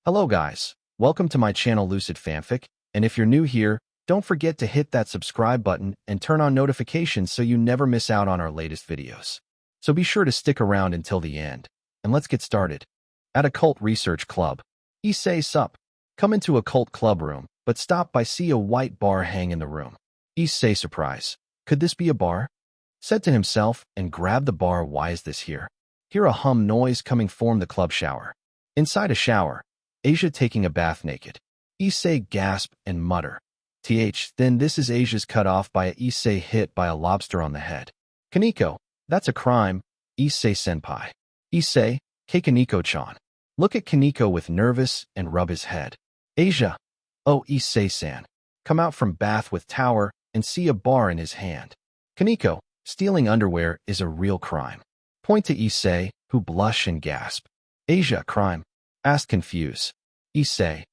Hello guys, welcome to my channel Lucid Fanfic, and if you're new here, don't forget to hit that subscribe button and turn on notifications so you never miss out on our latest videos. So be sure to stick around until the end, and let's get started. At Occult Research Club, Issei sup. Come into Occult Club room, but stop by see a white bar hang in the room. Issei surprise. Could this be a bar? Said to himself and grabbed the bar. Why is this here? Hear a hum noise coming from the club shower. Inside a shower, Asia taking a bath naked. Issei gasp and mutter. Then this is Asia's cut off by a Issei hit by a lobster on the head. Kaneko, that's a crime. Issei senpai. Issei, K Kaneko-chan. Look at Kaneko with nervous and rub his head. Asia. Oh Issei-san. Come out from bath with tower and see a bar in his hand. Kaneko, stealing underwear is a real crime. Point to Issei, who blush and gasp. Asia, crime? Asked confused. Issei.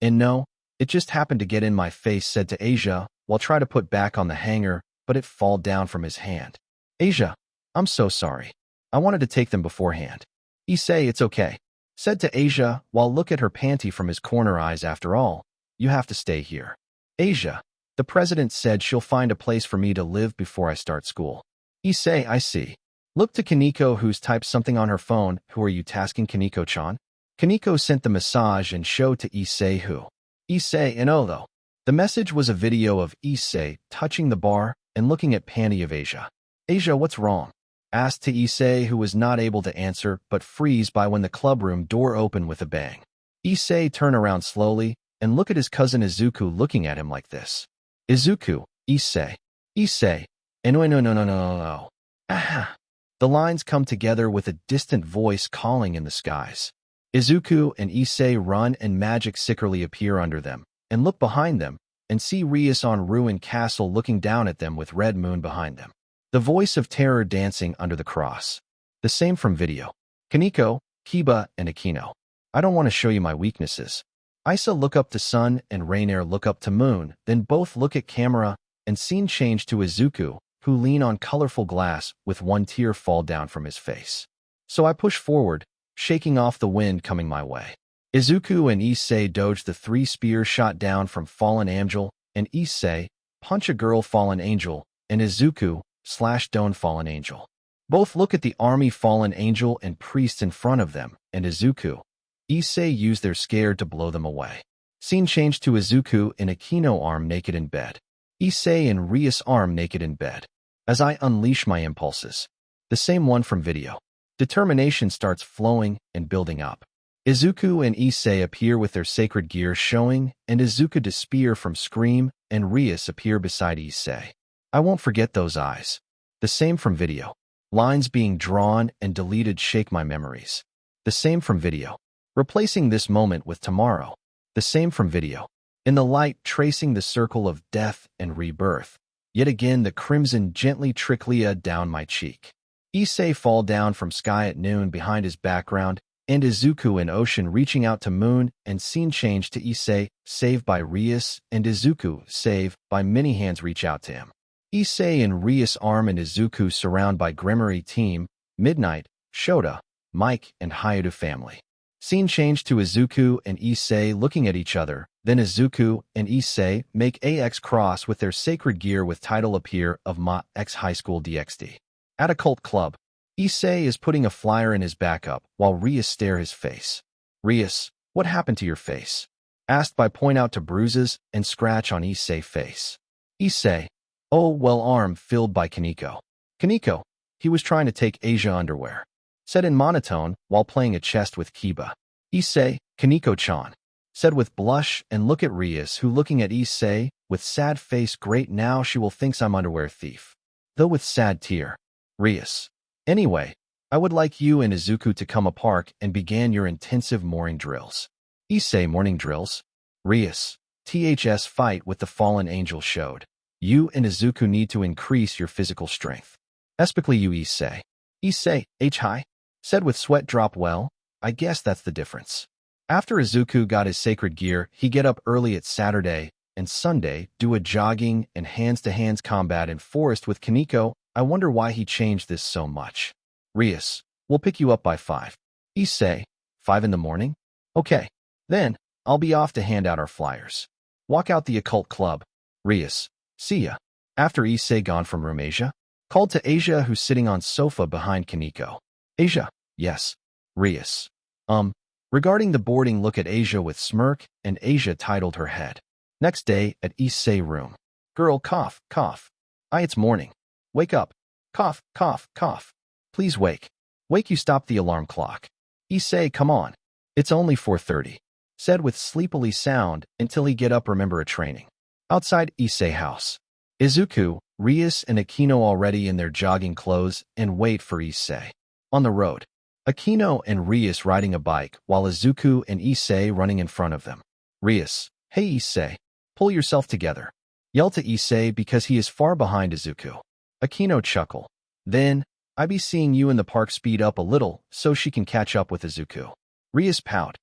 And no, it just happened to get in my face, said to Asia, while try to put back on the hanger, but it fall down from his hand. Asia. I'm so sorry. I wanted to take them beforehand. Issei, it's okay. Said to Asia, while look at her panty from his corner eyes. After all, you have to stay here. Asia. The president said she'll find a place for me to live before I start school. Issei, I see. Look to Kaneko, who's typed something on her phone. Who are you tasking, Kaneko-chan? Kaneko sent the massage and showed to Issei who. Issei and oh though. The message was a video of Issei touching the bar and looking at panty of Asia. Asia, what's wrong? Asked to Issei, who was not able to answer but freeze by when the clubroom door opened with a bang. Issei turned around slowly and look at his cousin Izuku looking at him like this. Izuku, Issei. Issei. No. Aha. The lines come together with a distant voice calling in the skies. Izuku and Issei run and magic secretly appear under them, and look behind them, and see Rias on ruined castle looking down at them with red moon behind them. The voice of terror dancing under the cross. The same from video. Kaneko, Kiba, and Akino. I don't want to show you my weaknesses. Isa look up to sun and Rainier look up to moon, then both look at camera, and scene change to Izuku, who lean on colorful glass with one tear fall down from his face. So I push forward, shaking off the wind coming my way. Izuku and Issei dodge the 3 spears shot down from fallen angel, and Issei punch a girl fallen angel, and Izuku slash down fallen angel. Both look at the army fallen angel and priest in front of them, and Izuku. Issei use their scare to blow them away. Scene change to Izuku and Akino arm naked in bed. Issei and Rias arm naked in bed. As I unleash my impulses. The same one from video. Determination starts flowing and building up. Izuku and Issei appear with their sacred gear showing, and Izuku to spear from Scream, and Rias appear beside Issei. I won't forget those eyes. The same from video. Lines being drawn and deleted shake my memories. The same from video. Replacing this moment with tomorrow. The same from video. In the light tracing the circle of death and rebirth. Yet again the crimson gently trickle down my cheek. Issei fall down from sky at noon behind his background, and Izuku and Ocean reaching out to moon, and scene change to Issei, saved by Rias, and Izuku, saved by many hands reach out to him. Issei and Rias arm and Izuku surround by Gremory team, Midnight, Shota, Mike, and Hayatu family. Scene change to Izuku and Issei looking at each other, then Izuku and Issei make AX cross with their sacred gear with title appear of Ma X Highschool DXD. At Occult Club, Issei is putting a flyer in his backup while Rias stare his face. Rias, what happened to your face? Asked by point out to bruises and scratch on Issei face. Issei, oh well arm filled by Kaneko. Kaneko, he was trying to take Asia underwear. Said in monotone while playing a chest with Kiba. Issei, Kaneko-chan. Said with blush and look at Rias who looking at Issei with sad face. Great, now she will thinks I'm underwear thief. Though with sad tear. Rias. Anyway, I would like you and Izuku to come a park and began your intensive morning drills. Issei morning drills. Rias. THS fight with the fallen angel showed. You and Izuku need to increase your physical strength. Especially you Issei. Issei, high. Said with sweat drop. Well, I guess that's the difference. After Izuku got his sacred gear, he get up early at Saturday and Sunday, do a jogging and hands-to-hands combat in forest with Kaneko. I wonder why he changed this so much. Rias, we'll pick you up by 5. Issei, 5 in the morning? Okay. Then, I'll be off to hand out our flyers. Walk out the Occult Club. Rias. See ya. After Issei gone from room, Asia called to Asia, who's sitting on sofa behind Kaneko. Asia. Yes. Rias. Regarding the boarding, look at Asia with smirk, and Asia titled her head. Next day, at Issei room. Girl, cough, cough. It's morning. Wake up. Cough, cough, cough. Please wake. Wake, you stop the alarm clock. Issei, come on. It's only 4:30. Said with sleepily sound until he get up, remember a training. Outside Issei house. Izuku, Rias, and Akino already in their jogging clothes and wait for Issei. On the road. Akino and Rias riding a bike while Izuku and Issei running in front of them. Rias. Hey Issei. Pull yourself together. Yell to Issei because he is far behind Izuku. Akino chuckle. Then, I be seeing you in the park, speed up a little so she can catch up with Izuku. Rias pout.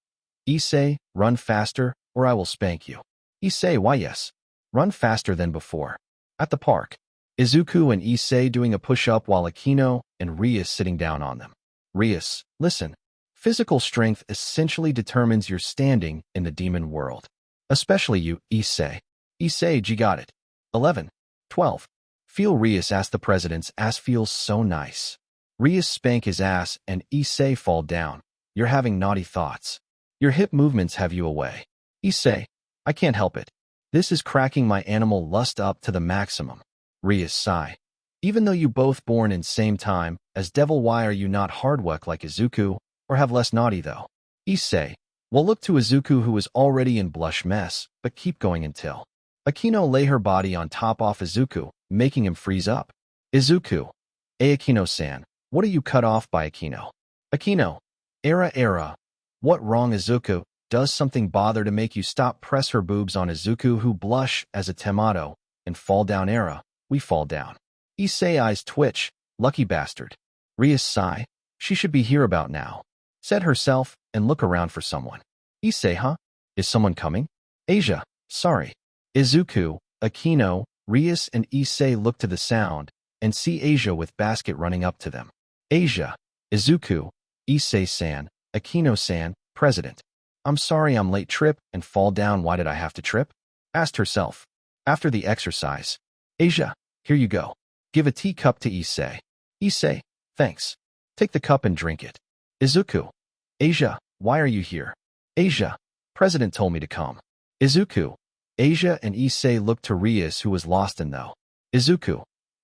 Issei, run faster or I will spank you. Issei, why yes. Run faster than before. At the park. Izuku and Issei doing a push-up while Akino and Rias sitting down on them. Rias, listen. Physical strength essentially determines your standing in the demon world. Especially you, Issei. Issei, you got it. 11. 12. Feel Rias ask the president's ass feels so nice. Rias spank his ass and Issei fall down. You're having naughty thoughts. Your hip movements have you away. Issei, I can't help it. This is cracking my animal lust up to the maximum. Rias sigh. Even though you both born in same time as devil, why are you not hard work like Izuku, or have less naughty though? Issei, well, look to Izuku, who is already in blush mess, but keep going until Akino lay her body on top of Izuku, making him freeze up. Izuku. Akino-san, what are you cut off by Akino? Akino. Era. What wrong Izuku? Does something bother to make you stop? Press her boobs on Izuku, who blush as a tomato, and fall down. Era. We fall down. Issei eyes twitch. Lucky bastard. Rias sigh. She should be here about now. Said herself, and look around for someone. Issei, huh? Is someone coming? Asia. Sorry. Izuku, Akino, Rias, and Issei look to the sound, and see Asia with basket running up to them. Asia. Izuku. Issei-san. Akino-san. President. I'm sorry I'm late. Trip and fall down. Why did I have to trip? Asked herself. After the exercise. Asia. Here you go. Give a teacup to Issei. Issei. Thanks. Take the cup and drink it. Izuku. Asia. Why are you here? Asia. President told me to come. Izuku. Asia and Issei looked to Rias, who was lost in though. Izuku.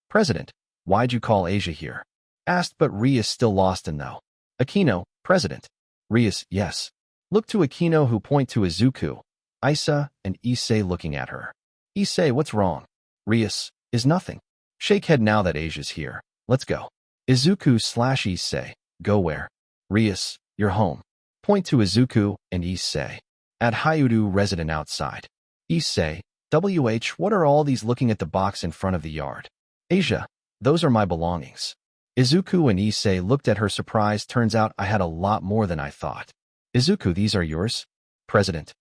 President. Why'd you call Asia here? Asked, but Rias still lost in though. Akino. President. Rias. Yes. Look to Akino, who point to Izuku. Isa and Issei looking at her. Issei, what's wrong? Rias. Is nothing. Shake head now that Asia's here. Let's go. Izuku/Issei. Go where? Rias. You're home. Point to Izuku and Issei. At Hyudu resident outside. Issei. What are all these looking at the box in front of the yard? Asia. Those are my belongings. Izuku and Issei looked at her surprised. Turns out I had a lot more than I thought. Izuku, these are yours? President.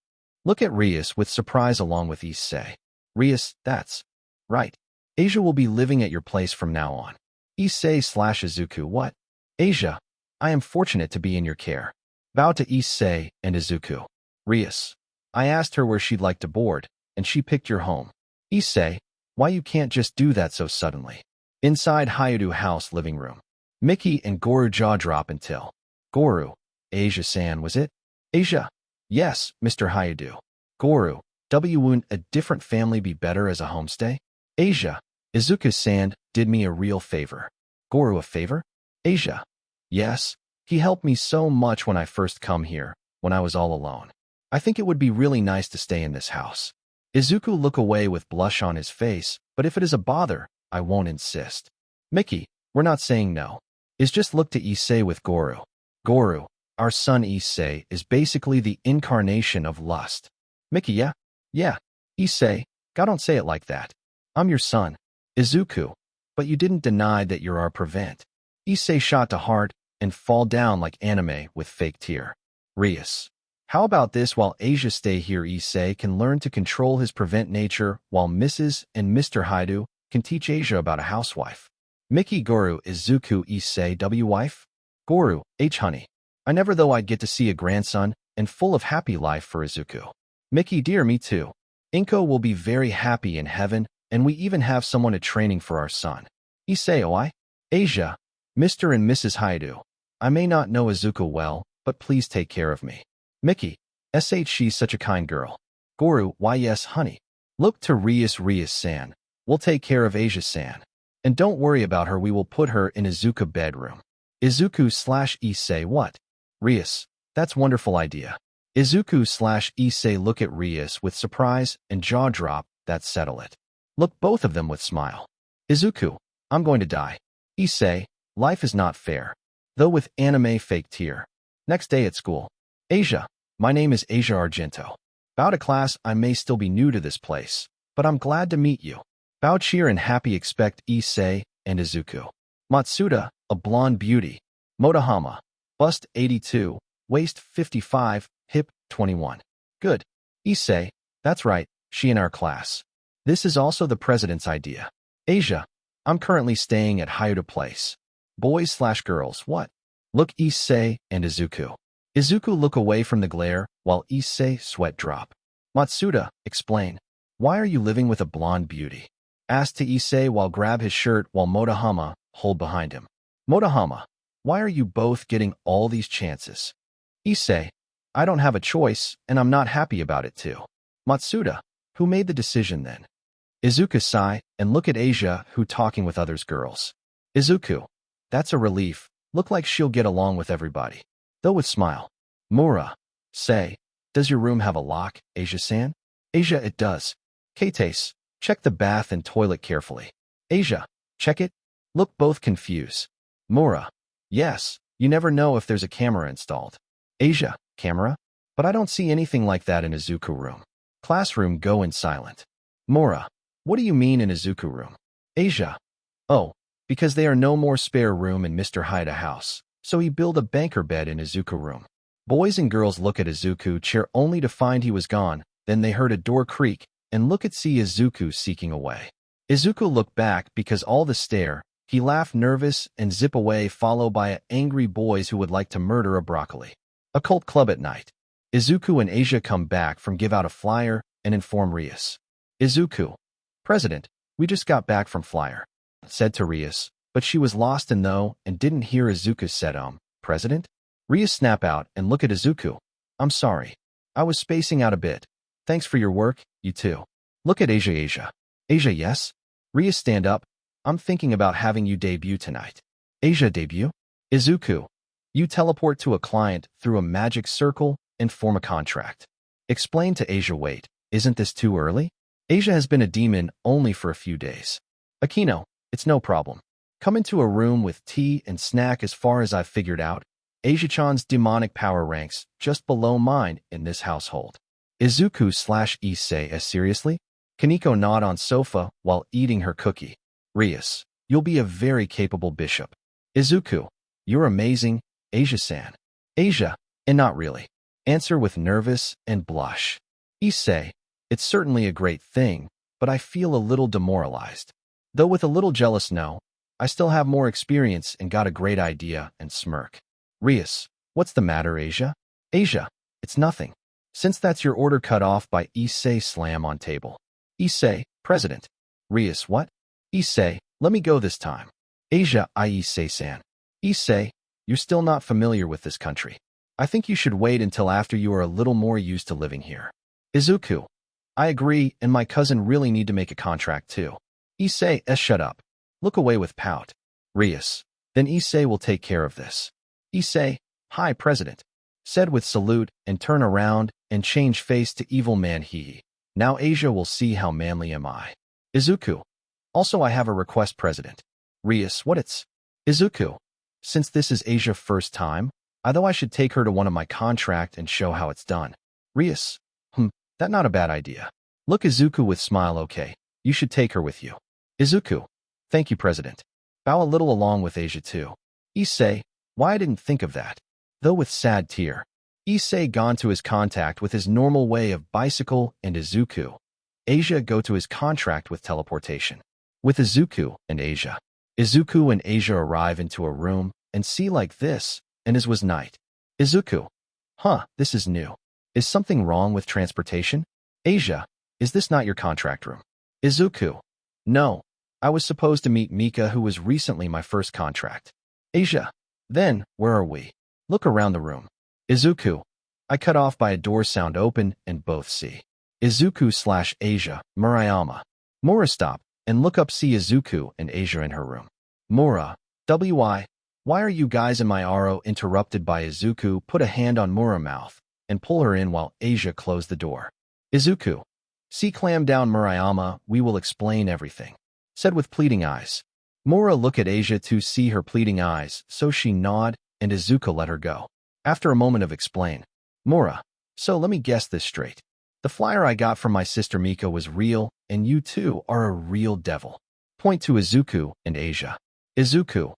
Look at Rias with surprise along with Issei. Rias, that's right. Asia will be living at your place from now on. Issei/Izuku. What? Asia. I am fortunate to be in your care. Bow to Issei and Izuku. Rias. I asked her where she'd like to board, and she picked your home. Issei. Why you can't just do that so suddenly? Inside Hyudu house living room. Mickey and Goru jaw drop until. Goru. Asia-san, was it? Asia. Yes, Mr. Hyudu. Goru. Wouldn't a different family be better as a homestay? Asia. Izuku-san did me a real favor. Goru, a favor? Asia. Yes. He helped me so much when I first come here, when I was all alone. I think it would be really nice to stay in this house. Izuku look away with blush on his face, but if it is a bother, I won't insist. Mickey, we're not saying no. Is just look to Issei with Goru. Goru, our son Issei is basically the incarnation of lust. Mickey, yeah? Yeah. Issei, God, don't say it like that. I'm your son. Izuku, but you didn't deny that you're our prevent. Issei shot to heart and fall down like anime with fake tear. Rias. How about this? While Asia stay here, Issei can learn to control his prevent nature, while Mrs. and Mr. Hyudu can teach Asia about a housewife. Mickey. Goru. Izuku. Issei. Wife? Goru. Honey. I never though I'd get to see a grandson, and full of happy life for Izuku. Mickey, dear, me too. Inko will be very happy in heaven, and we even have someone at training for our son. Issei oi? Asia, Mr. and Mrs. Haidu. I may not know Izuku well, but please take care of me. Mickey, she's such a kind girl. Goru, why yes, honey. Look to Rias-san. We'll take care of Asia-san. And don't worry about her, we will put her in Izuku bedroom. Izuku/Issei what? Rias, that's wonderful idea. Izuku/Issei look at Rias with surprise and jaw drop, that settle it. Look both of them with smile. Izuku, I'm going to die. Issei, life is not fair. Though with anime fake tear. Next day at school. Asia, my name is Asia Argento. Bow to class, I may still be new to this place, but I'm glad to meet you. Bow cheer and happy expect Issei and Izuku. Matsuda, a blonde beauty. Motohama, bust 82, waist 55, hip 21. Good. Issei, that's right, she in our class. This is also the president's idea. Asia, I'm currently staying at Hyuta Place. Boys/girls, what? Look Issei and Izuku. Izuku look away from the glare, while Issei sweat drop. Matsuda, explain. Why are you living with a blonde beauty? Asked to Issei while grab his shirt while Motohama hold behind him. Motohama, why are you both getting all these chances? Issei, I don't have a choice, and I'm not happy about it too. Matsuda, who made the decision then? Izuku sigh and look at Asia who talking with others girls. Izuku, that's a relief, look like she'll get along with everybody. Though with smile. Mura, say, does your room have a lock, Asia-san? Asia, it does. Kates, check the bath and toilet carefully. Asia, check it? Look both confused. Mura, yes, you never know if there's a camera installed. Asia, camera? But I don't see anything like that in Izuku room. Classroom go in silent. Mura, what do you mean in Izuku room? Asia, oh, because there are no more spare room in Mr. Haida house, so he built a banker bed in Izuku room. Boys and girls look at Izuku chair only to find he was gone, then they heard a door creak, and look at see Izuku seeking away. Izuku looked back because all the stare, he laughed nervous and zip away followed by angry boys who would like to murder a broccoli. Occult club at night. Izuku and Asia come back from give out a flyer and inform Rias. Izuku, President, we just got back from flyer, said to Rias, but she was lost in though and didn't hear Izuku said President? Rias snap out and look at Izuku. I'm sorry. I was spacing out a bit. Thanks for your work, you too. Look at Asia. Asia, yes? Rias stand up. I'm thinking about having you debut tonight. Asia, debut? Izuku, you teleport to a client through a magic circle and form a contract. Explain to Asia, wait, isn't this too early? Asia has been a demon only for a few days. Akino, it's no problem. Come into a room with tea and snack. As far as I've figured out, Asia-chan's demonic power ranks just below mine in this household. Izuku/Issei, seriously? Kaneko nod on sofa while eating her cookie. Rias, you'll be a very capable bishop. Izuku, you're amazing, Asia-san. Asia, and not really. Answer with nervous and blush. Issei, it's certainly a great thing, but I feel a little demoralized. Though with a little jealous no, I still have more experience and got a great idea and smirk. Rias, what's the matter, Asia? Asia, it's nothing. Since that's your order cut off by Issei slam on table. Issei, President. Rias, what? Issei, let me go this time. Asia, Issei-san. Issei, you're still not familiar with this country. I think you should wait until after you are a little more used to living here. Izuku, I agree, and my cousin really need to make a contract too. Issei, shut up. Look away with pout. Rias, then Issei will take care of this. Issei, hi, President. Said with salute and turn around and change face to evil man he. Now Asia will see how manly am I. Izuku, also I have a request, President. Rias, what it's? Izuku, since this is Asia's first time, although I should take her to one of my contract and show how it's done. Rias, that not a bad idea. Look Izuku with smile, okay, you should take her with you. Izuku, thank you, President. Bow a little along with Asia too. Issei, why I didn't think of that. Though with sad tear. Issei gone to his contact with his normal way of bicycle and Izuku. Asia go to his contract with teleportation. With Izuku and Asia. Izuku and Asia arrive into a room and see like this, and as was night. Izuku, Huh, this is new. Is something wrong with transportation? Asia, is this not your contract room? Izuku. No. I was supposed to meet Mika, who was recently my first contract. Asia. Then, where are we? Look around the room. Izuku. I cut off by a door sound open and both see Izuku/Asia, Murayama. Mura stop and look up, see Izuku and Asia in her room. Mura. Why are you guys in my RO? Interrupted by Izuku, put a hand on Mura's mouth and pull her in while Asia closed the door. Izuku. See, clam down Murayama, we will explain everything. Said with pleading eyes. Mura look at Asia to see her pleading eyes, so she nod and Izuku let her go. After a moment of explain. Mura. So let me guess this straight. The flyer I got from my sister Mika was real, and you two are a real devil. Point to Izuku and Asia. Izuku.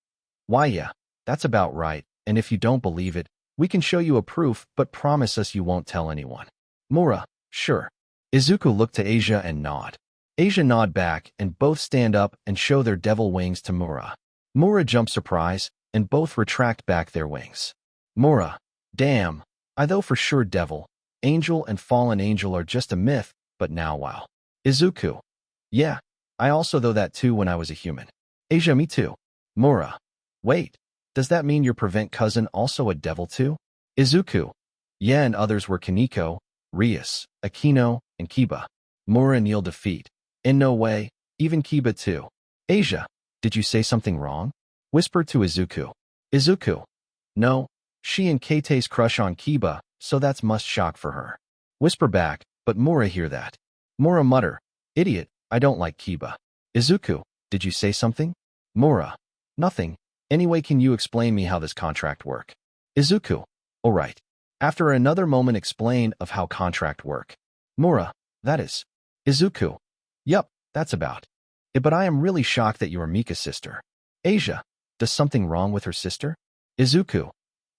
Why yeah, that's about right, and if you don't believe it, we can show you a proof, but promise us you won't tell anyone. Mura. Sure. Izuku looked to Asia and nod. Asia nod back, and both stand up and show their devil wings to Mura. Mura jump surprise, and both retract back their wings. Mura. Damn. I though for sure devil, angel and fallen angel are just a myth, but now wow. Izuku. Yeah. I also though that too when I was a human. Asia, me too. Mura. Wait. Does that mean your prevent cousin also a devil too? Izuku. Yeah, and others were Kaneko, Rias, Akino, and Kiba. Mura kneel defeat. In no way, even Kiba too. Asia. Did you say something wrong? Whisper to Izuku. Izuku. No. She and Keite's crush on Kiba, so that's must shock for her. Whisper back, but Mura hear that. Mura mutter. Idiot, I don't like Kiba. Izuku. Did you say something? Mura. Nothing. Anyway, can you explain me how this contract work? Izuku. Alright. After another moment explain of how contract work. Mura. That is. Izuku. Yup, that's about it. But I am really shocked that you are Mika's sister. Asia. Does something wrong with her sister? Izuku.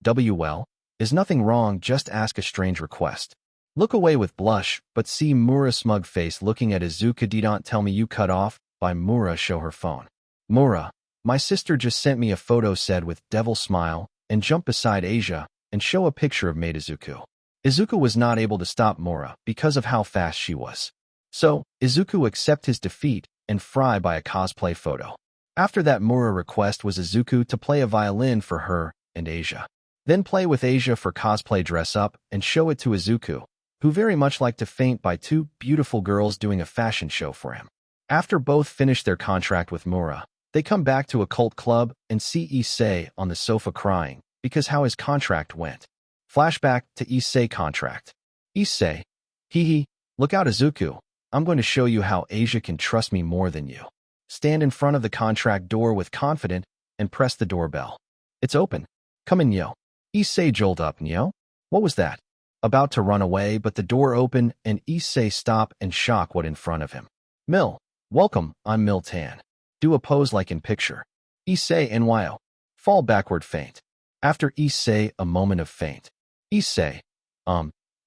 Well, is nothing wrong, just ask a strange request. Look away with blush, but see Mura's smug face looking at Izuku. Don't tell me you cut off, by Mura show her phone. Mura. My sister just sent me a photo, said with devil smile, and jump beside Asia, and show a picture of made Izuku. Izuku was not able to stop Mura because of how fast she was. So, Izuku accept his defeat and fry by a cosplay photo. After that, Mura request was Izuku to play a violin for her and Asia. Then play with Asia for cosplay dress up and show it to Izuku, who very much liked to faint by two beautiful girls doing a fashion show for him. After both finish their contract with Mura, they come back to Occult Club and see Issei on the sofa crying because how his contract went. Flashback to Issei contract. Issei. Hee, look out Izuku. I'm going to show you how Asia can trust me more than you. Stand in front of the contract door with confident and press the doorbell. It's open. Come in, yo. Issei jolt up, yo. What was that? About to run away, but the door opened and Issei stop and shock what in front of him. Mill. Welcome, I'm Mill Tan. Do a pose like in picture. Issei nyo. Fall backward faint. After Issei a moment of faint. Issei.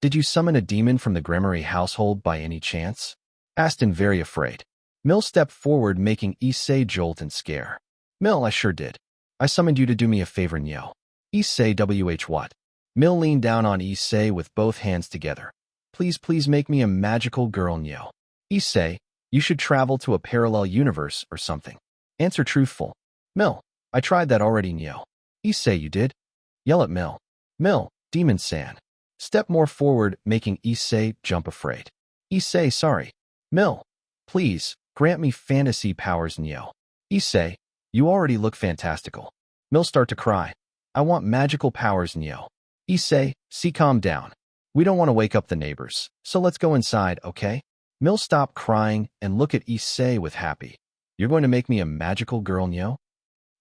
Did you summon a demon from the Gremory household by any chance? Aston very afraid. Mill stepped forward making Issei jolt and scare. Mill, I sure did. I summoned you to do me a favor, nyo. Issei what? Mill leaned down on Issei with both hands together. Please make me a magical girl, nyo. Issei, you should travel to a parallel universe or something. Answer truthful. Mill, I tried that already, nyo. Issei, you did? Yell at Mill. Mill, demon-san. Step more forward, making Issei jump afraid. Issei, sorry. Mill, please, grant me fantasy powers, nyo. Issei, you already look fantastical. Mill start to cry. I want magical powers, nyo. Issei, see, calm down. We don't want to wake up the neighbors, so let's go inside, okay? Mill stop crying and look at Issei with happy. You're going to make me a magical girl, nyo?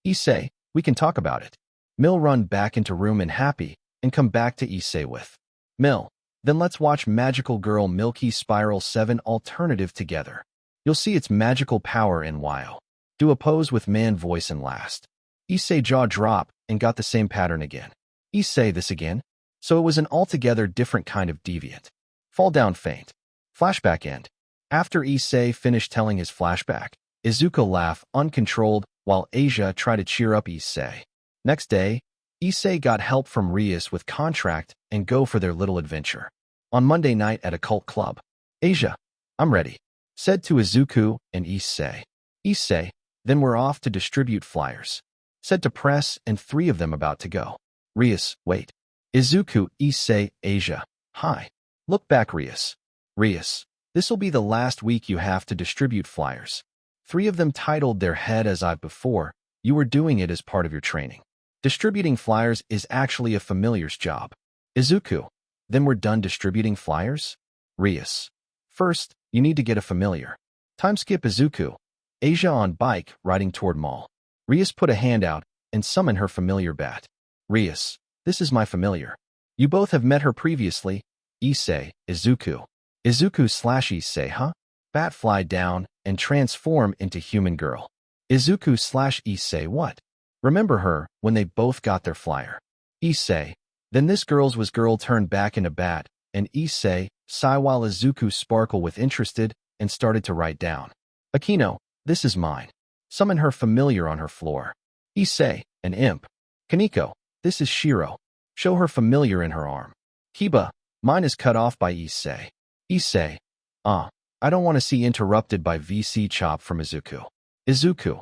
Issei, we can talk about it. Mill run back into room and happy, and come back to Issei with. Mill, then let's watch Magical Girl Milky Spiral 7 alternative together. You'll see its magical power in while. Do a pose with man voice and last. Issei jaw drop and got the same pattern again. Issei this again? So it was an altogether different kind of deviant. Fall down faint. Flashback end. After Issei finished telling his flashback, Izuku laugh uncontrolled while Asia tried to cheer up Issei. Next day, Issei got help from Rias with contract and go for their little adventure. On Monday night at Occult Club, Asia, I'm ready, said to Izuku and Issei. Issei, then we're off to distribute flyers, said to Press and 3 of them about to go. Rias, wait. Izuku, Issei, Asia, hi. Look back, Rias. Rias, this'll be the last week you have to distribute flyers. 3 of them titled their head as I've before, you were doing it as part of your training. Distributing flyers is actually a familiar's job. Izuku, then we're done distributing flyers? Rias, first, you need to get a familiar. Time skip Izuku. Asia on bike, riding toward mall. Rias put a hand out and summoned her familiar bat. Rias, this is my familiar. You both have met her previously. Issei, Izuku. Izuku/Issei, huh? Bat fly down and transform into human girl. Izuku/Issei, what? Remember her when they both got their flyer. Issei, then this girl's was girl turned back into bat, and Issei, sigh while Izuku sparkle with interested and started to write down. Akino, this is mine. Summon her familiar on her floor. Issei, an imp. Kaneko, this is Shiro. Show her familiar in her arm. Kiba, mine is cut off by Issei. Issei, I don't want to see interrupted by VC chop from Izuku. Izuku,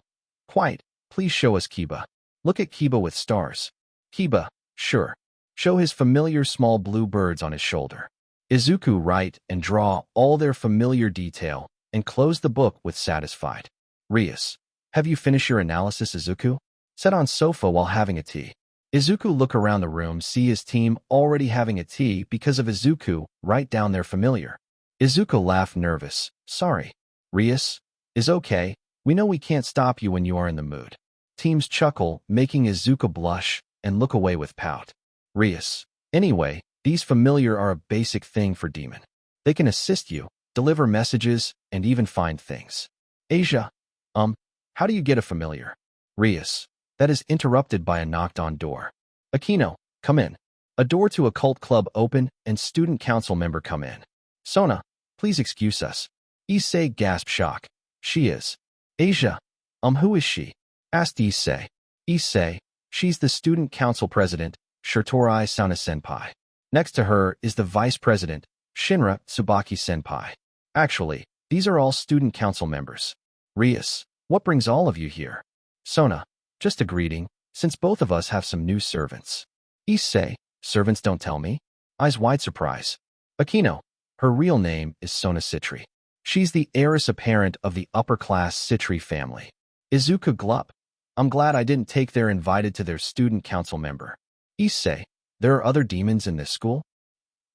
quite, please show us Kiba. Look at Kiba with stars. Kiba, sure. Show his familiar small blue birds on his shoulder. Izuku write and draw all their familiar detail and close the book with satisfied. Rias, have you finished your analysis, Izuku? Sat on sofa while having a tea. Izuku look around the room, see his team already having a tea because of Izuku, write down their familiar. Izuku laugh nervous. Sorry. Rias, is okay. We know we can't stop you when you are in the mood. Teams chuckle, making Izuku blush and look away with pout. Rias, anyway, these familiar are a basic thing for demon. They can assist you, deliver messages, and even find things. Asia, how do you get a familiar? Rias, that is interrupted by a knocked-on door. Akino, come in. A door to Occult Club open and student council member come in. Sona, please excuse us. Issei gasp shock. She is. Asia, who is she? Asked Issei. Issei, she's the student council president, Shirtorai Sana-senpai. Next to her is the vice president, Shinra Tsubaki-senpai. Actually, these are all student council members. Rias, what brings all of you here? Sona, just a greeting, since both of us have some new servants. Issei, servants don't tell me? Eyes wide surprise. Akino, her real name is Sona Citri. She's the heiress apparent of the upper-class Citri family. Izuku glup. I'm glad I didn't take their invited to their student council member. Issei, there are other demons in this school?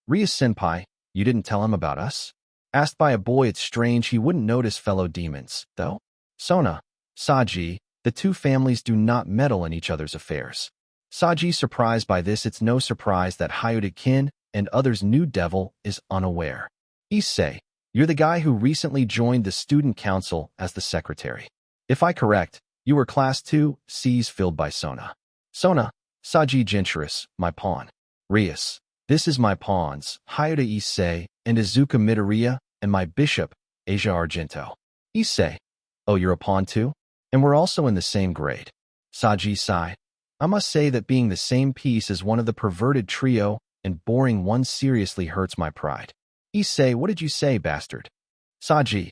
Rias-senpai, you didn't tell him about us? Asked by a boy, it's strange he wouldn't notice fellow demons, though. Sona, Saji, the two families do not meddle in each other's affairs. Saji surprised by this, it's no surprise that Hayuda-kin and others' new devil is unaware. Issei, you're the guy who recently joined the student council as the secretary. If I correct, you were class 2Cs filled by Sona. Sona, Saji Gentris, my pawn. Rias, this is my pawns, Hayuda Issei and Izuku Midoriya, and my bishop, Asia Argento. Issei, oh, you're a pawn too? And we're also in the same grade. Saji sigh. I must say that being the same piece as one of the perverted trio and boring one seriously hurts my pride. Issei, what did you say, bastard? Saji,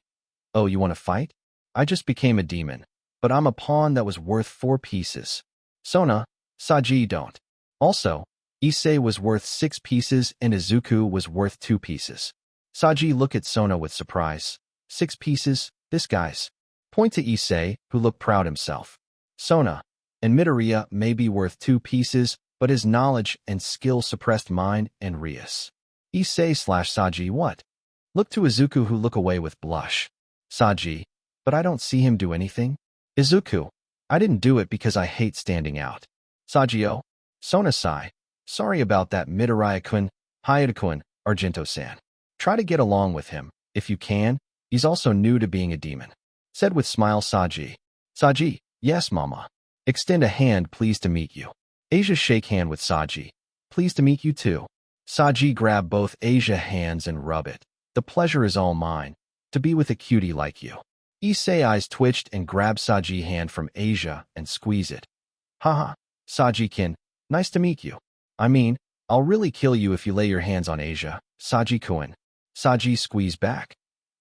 oh, you want to fight? I just became a demon, but I'm a pawn that was worth 4 pieces. Sona, Saji don't. Also, Issei was worth 6 pieces and Izuku was worth 2 pieces. Saji look at Sona with surprise. 6 pieces, this guy's. Point to Issei, who looked proud himself. Sona, and Midoriya may be worth 2 pieces, but his knowledge and skill suppressed mine and Rias. Issei/Saji what? Look to Izuku, who look away with blush. Saji, but I don't see him do anything. Izuku, I didn't do it because I hate standing out. Saji, Sona sigh. Sorry about that, Midoriya-kun, Hayuda-kun, Argento-san. Try to get along with him, if you can. He's also new to being a demon. Said with smile Saji. Saji, yes, mama. Extend a hand, pleased to meet you. Asia shake hand with Saji. Pleased to meet you too. Saji grab both Asia hands and rub it. The pleasure is all mine, to be with a cutie like you. Issei eyes twitched and grabbed Saji hand from Asia and squeeze it. Haha, Saji-kin, Nice to meet you. I mean, I'll really kill you if you lay your hands on Asia, Saji-kun. Saji squeezed back.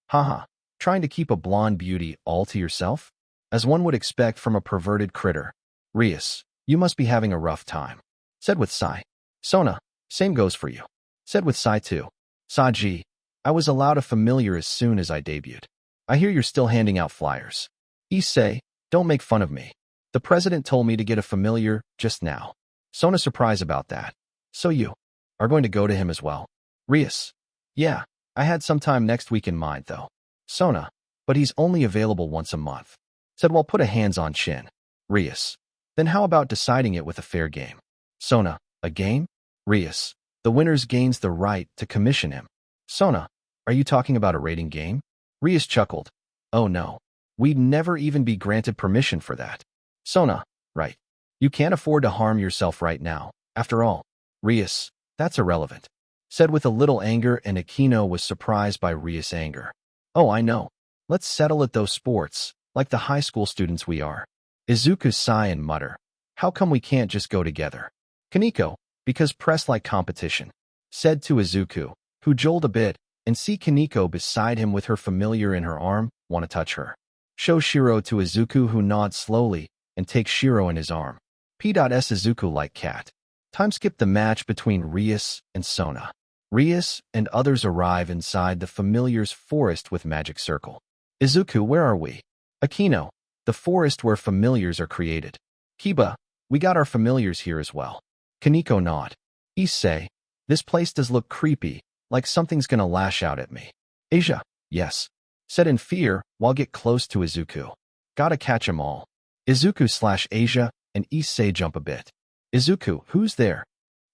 Haha, trying to keep a blonde beauty all to yourself? As one would expect from a perverted critter. Rias, you must be having a rough time. Said with sigh. Sona, same goes for you. Said with sigh too. Saji, I was allowed a familiar as soon as I debuted. I hear you're still handing out flyers. Issei, don't make fun of me. The president told me to get a familiar just now. Sona surprised about that. So you are going to go to him as well? Rias, yeah, I had some time next week in mind though. Sona, but he's only available once a month. Said while put a hands on chin. Rias, then how about deciding it with a fair game? Sona, a game? Rias, the winners gains the right to commission him. Sona, are you talking about a rating game? Rias chuckled. Oh no, we'd never even be granted permission for that. Sona, right. You can't afford to harm yourself right now, after all. Rias, that's irrelevant. Said with a little anger, and Akino was surprised by Rias' anger. Oh, I know. Let's settle at those sports, like the high school students we are. Izuku sigh and mutter. How come we can't just go together? Kaneko, because press like competition. Said to Izuku, who jolt a bit, and see Kaneko beside him with her familiar in her arm, want to touch her. Show Shiro to Izuku, who nods slowly, and takes Shiro in his arm. P.S. Izuku like cat. Time skip the match between Rias and Sona. Rias and others arrive inside the familiar's forest with magic circle. Izuku, where are we? Akino, the forest where familiars are created. Kiba, we got our familiars here as well. Kaneko nod. Issei, this place does look creepy, like something's gonna lash out at me. Asia, yes. Said in fear while get close to Izuku. Gotta catch 'em all. Izuku/Asia and Issei jump a bit. Izuku, who's there?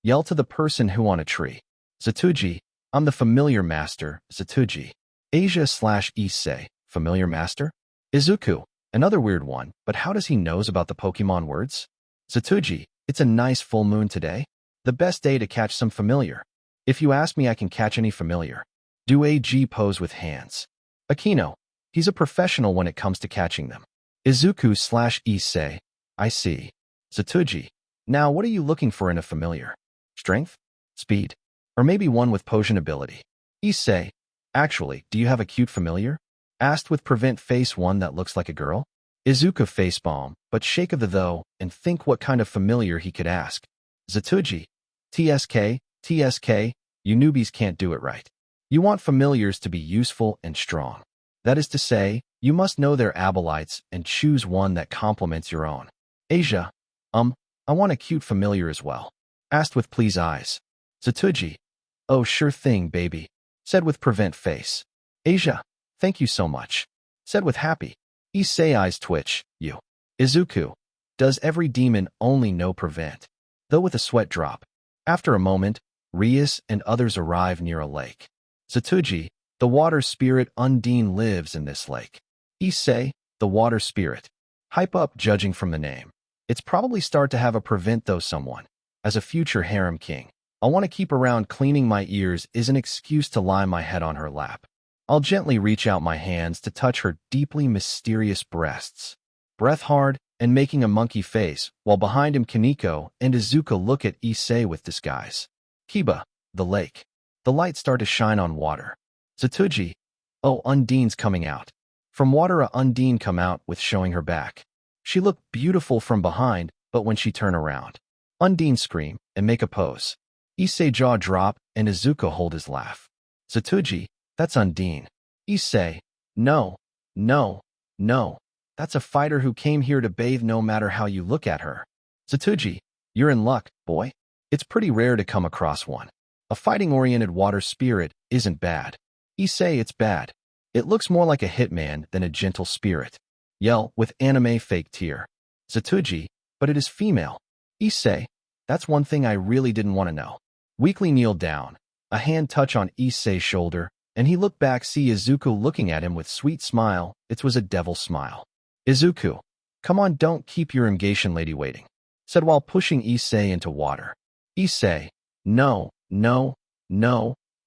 Yell to the person who on a tree. Zatuji, I'm the familiar master, Zatuji. Asia/Issei, familiar master? Izuku, another weird one, but how does he knows about the Pokemon words? Zatuji, it's a nice full moon today. The best day to catch some familiar. If you ask me, I can catch any familiar. Do a G pose with hands. Akino, he's a professional when it comes to catching them. Izuku/Issei, I see. Zatuji, now what are you looking for in a familiar? Strength? Speed? Or maybe one with potion ability? Issei, actually, do you have a cute familiar? Asked with prevent face, one that looks like a girl. Izuku facepalm, but shake of the though, and think what kind of familiar he could ask. Zatuji, TSK, you newbies can't do it right. You want familiars to be useful and strong. That is to say, you must know their abelites and choose one that complements your own. Asia, I want a cute familiar as well. Asked with please eyes. Zatuji, oh sure thing, baby. Said with prevent face. Asia, thank you so much. Said with happy. Issei eyes twitch, you. Izuku, does every demon only know prevent? Though with a sweat drop. After a moment, Rias and others arrive near a lake. Zatuji, the water spirit Undine lives in this lake. Issei, the water spirit. Hype up judging from the name. It's probably start to have a prevent though someone. As a future harem king, I'll want to keep around cleaning my ears is an excuse to lie my head on her lap. I'll gently reach out my hands to touch her deeply mysterious breasts. Breath hard and making a monkey face, while behind him Kaneko and Izuku look at Issei with disguise. Kiba, the lake. The lights start to shine on water. Zatuji, oh Undine's coming out. From water a Undine come out with showing her back. She looked beautiful from behind, but when she turn around, Undine scream and make a pose. Issei jaw drop and Izuku hold his laugh. Zatuji, that's Undine. Issei, no, that's a fighter who came here to bathe no matter how you look at her. Zatuji, you're in luck, boy. It's pretty rare to come across one. A fighting-oriented water spirit isn't bad. Issei, it's bad. It looks more like a hitman than a gentle spirit. Yell with anime fake tear. Zatuji, but it is female. Issei, that's one thing I really didn't want to know. Weakly kneel down, a hand touch on Issei's shoulder, and he looked back, see Izuku looking at him with sweet smile. It was a devil smile. Izuku, come on, don't keep your engagement lady waiting. Said while pushing Issei into water. Issei, no,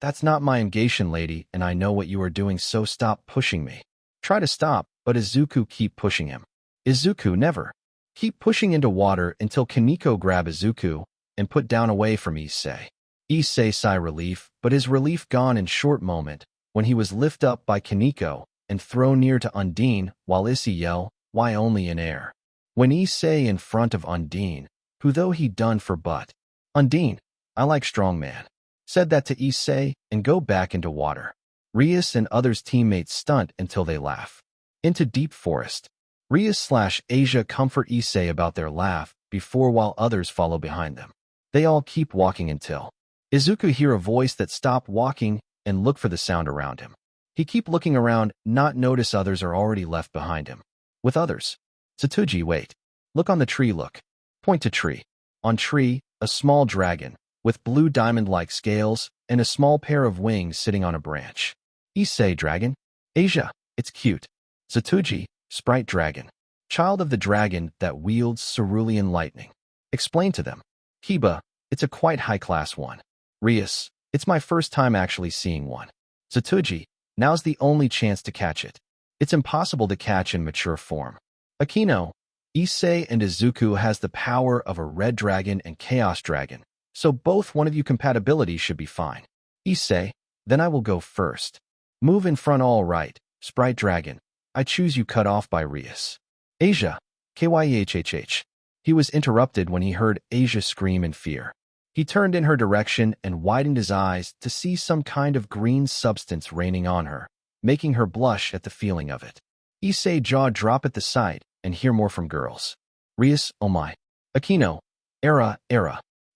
that's not my engagement lady and I know what you are doing, so stop pushing me. Try to stop, but Izuku keep pushing him. Izuku never. Keep pushing into water until Kaneko grab Izuku, and put down away from Issei. Issei sighed relief, but his relief gone in short moment when he was lifted up by Kaneko and thrown near to Undine while Issei yelled, "Why only in air?" When Issei in front of Undine, who though he done for but, "Undine, I like strong man," said that to Issei and go back into water. Rias and others teammates stunt until they laugh. Into deep forest. Rias/Asia comfort Issei about their laugh before while others follow behind them. They all keep walking until Izuku hear a voice that stop walking and look for the sound around him. He keep looking around, not notice others are already left behind him. With others. Satsuji, wait. Look on the tree, look. Point to tree. On tree, a small dragon, with blue diamond-like scales and a small pair of wings sitting on a branch. Issei, dragon? Asia, it's cute. Satsuji, sprite dragon. Child of the dragon that wields cerulean lightning. Explain to them. Kiba, it's a quite high-class one. Rias, it's my first time actually seeing one. Satsuji, now's the only chance to catch it. It's impossible to catch in mature form. Akino, Issei and Izuku has the power of a red dragon and chaos dragon, so both one of you compatibility should be fine. Issei, then I will go first. Move in front, all right, sprite dragon. I choose you, cut off by Rias. Asia, kyehhh. He was interrupted when he heard Asia scream in fear. He turned in her direction and widened his eyes to see some kind of green substance raining on her, making her blush at the feeling of it. Issei jaw drop at the sight and hear more from girls. Rias, oh my. Akino, era.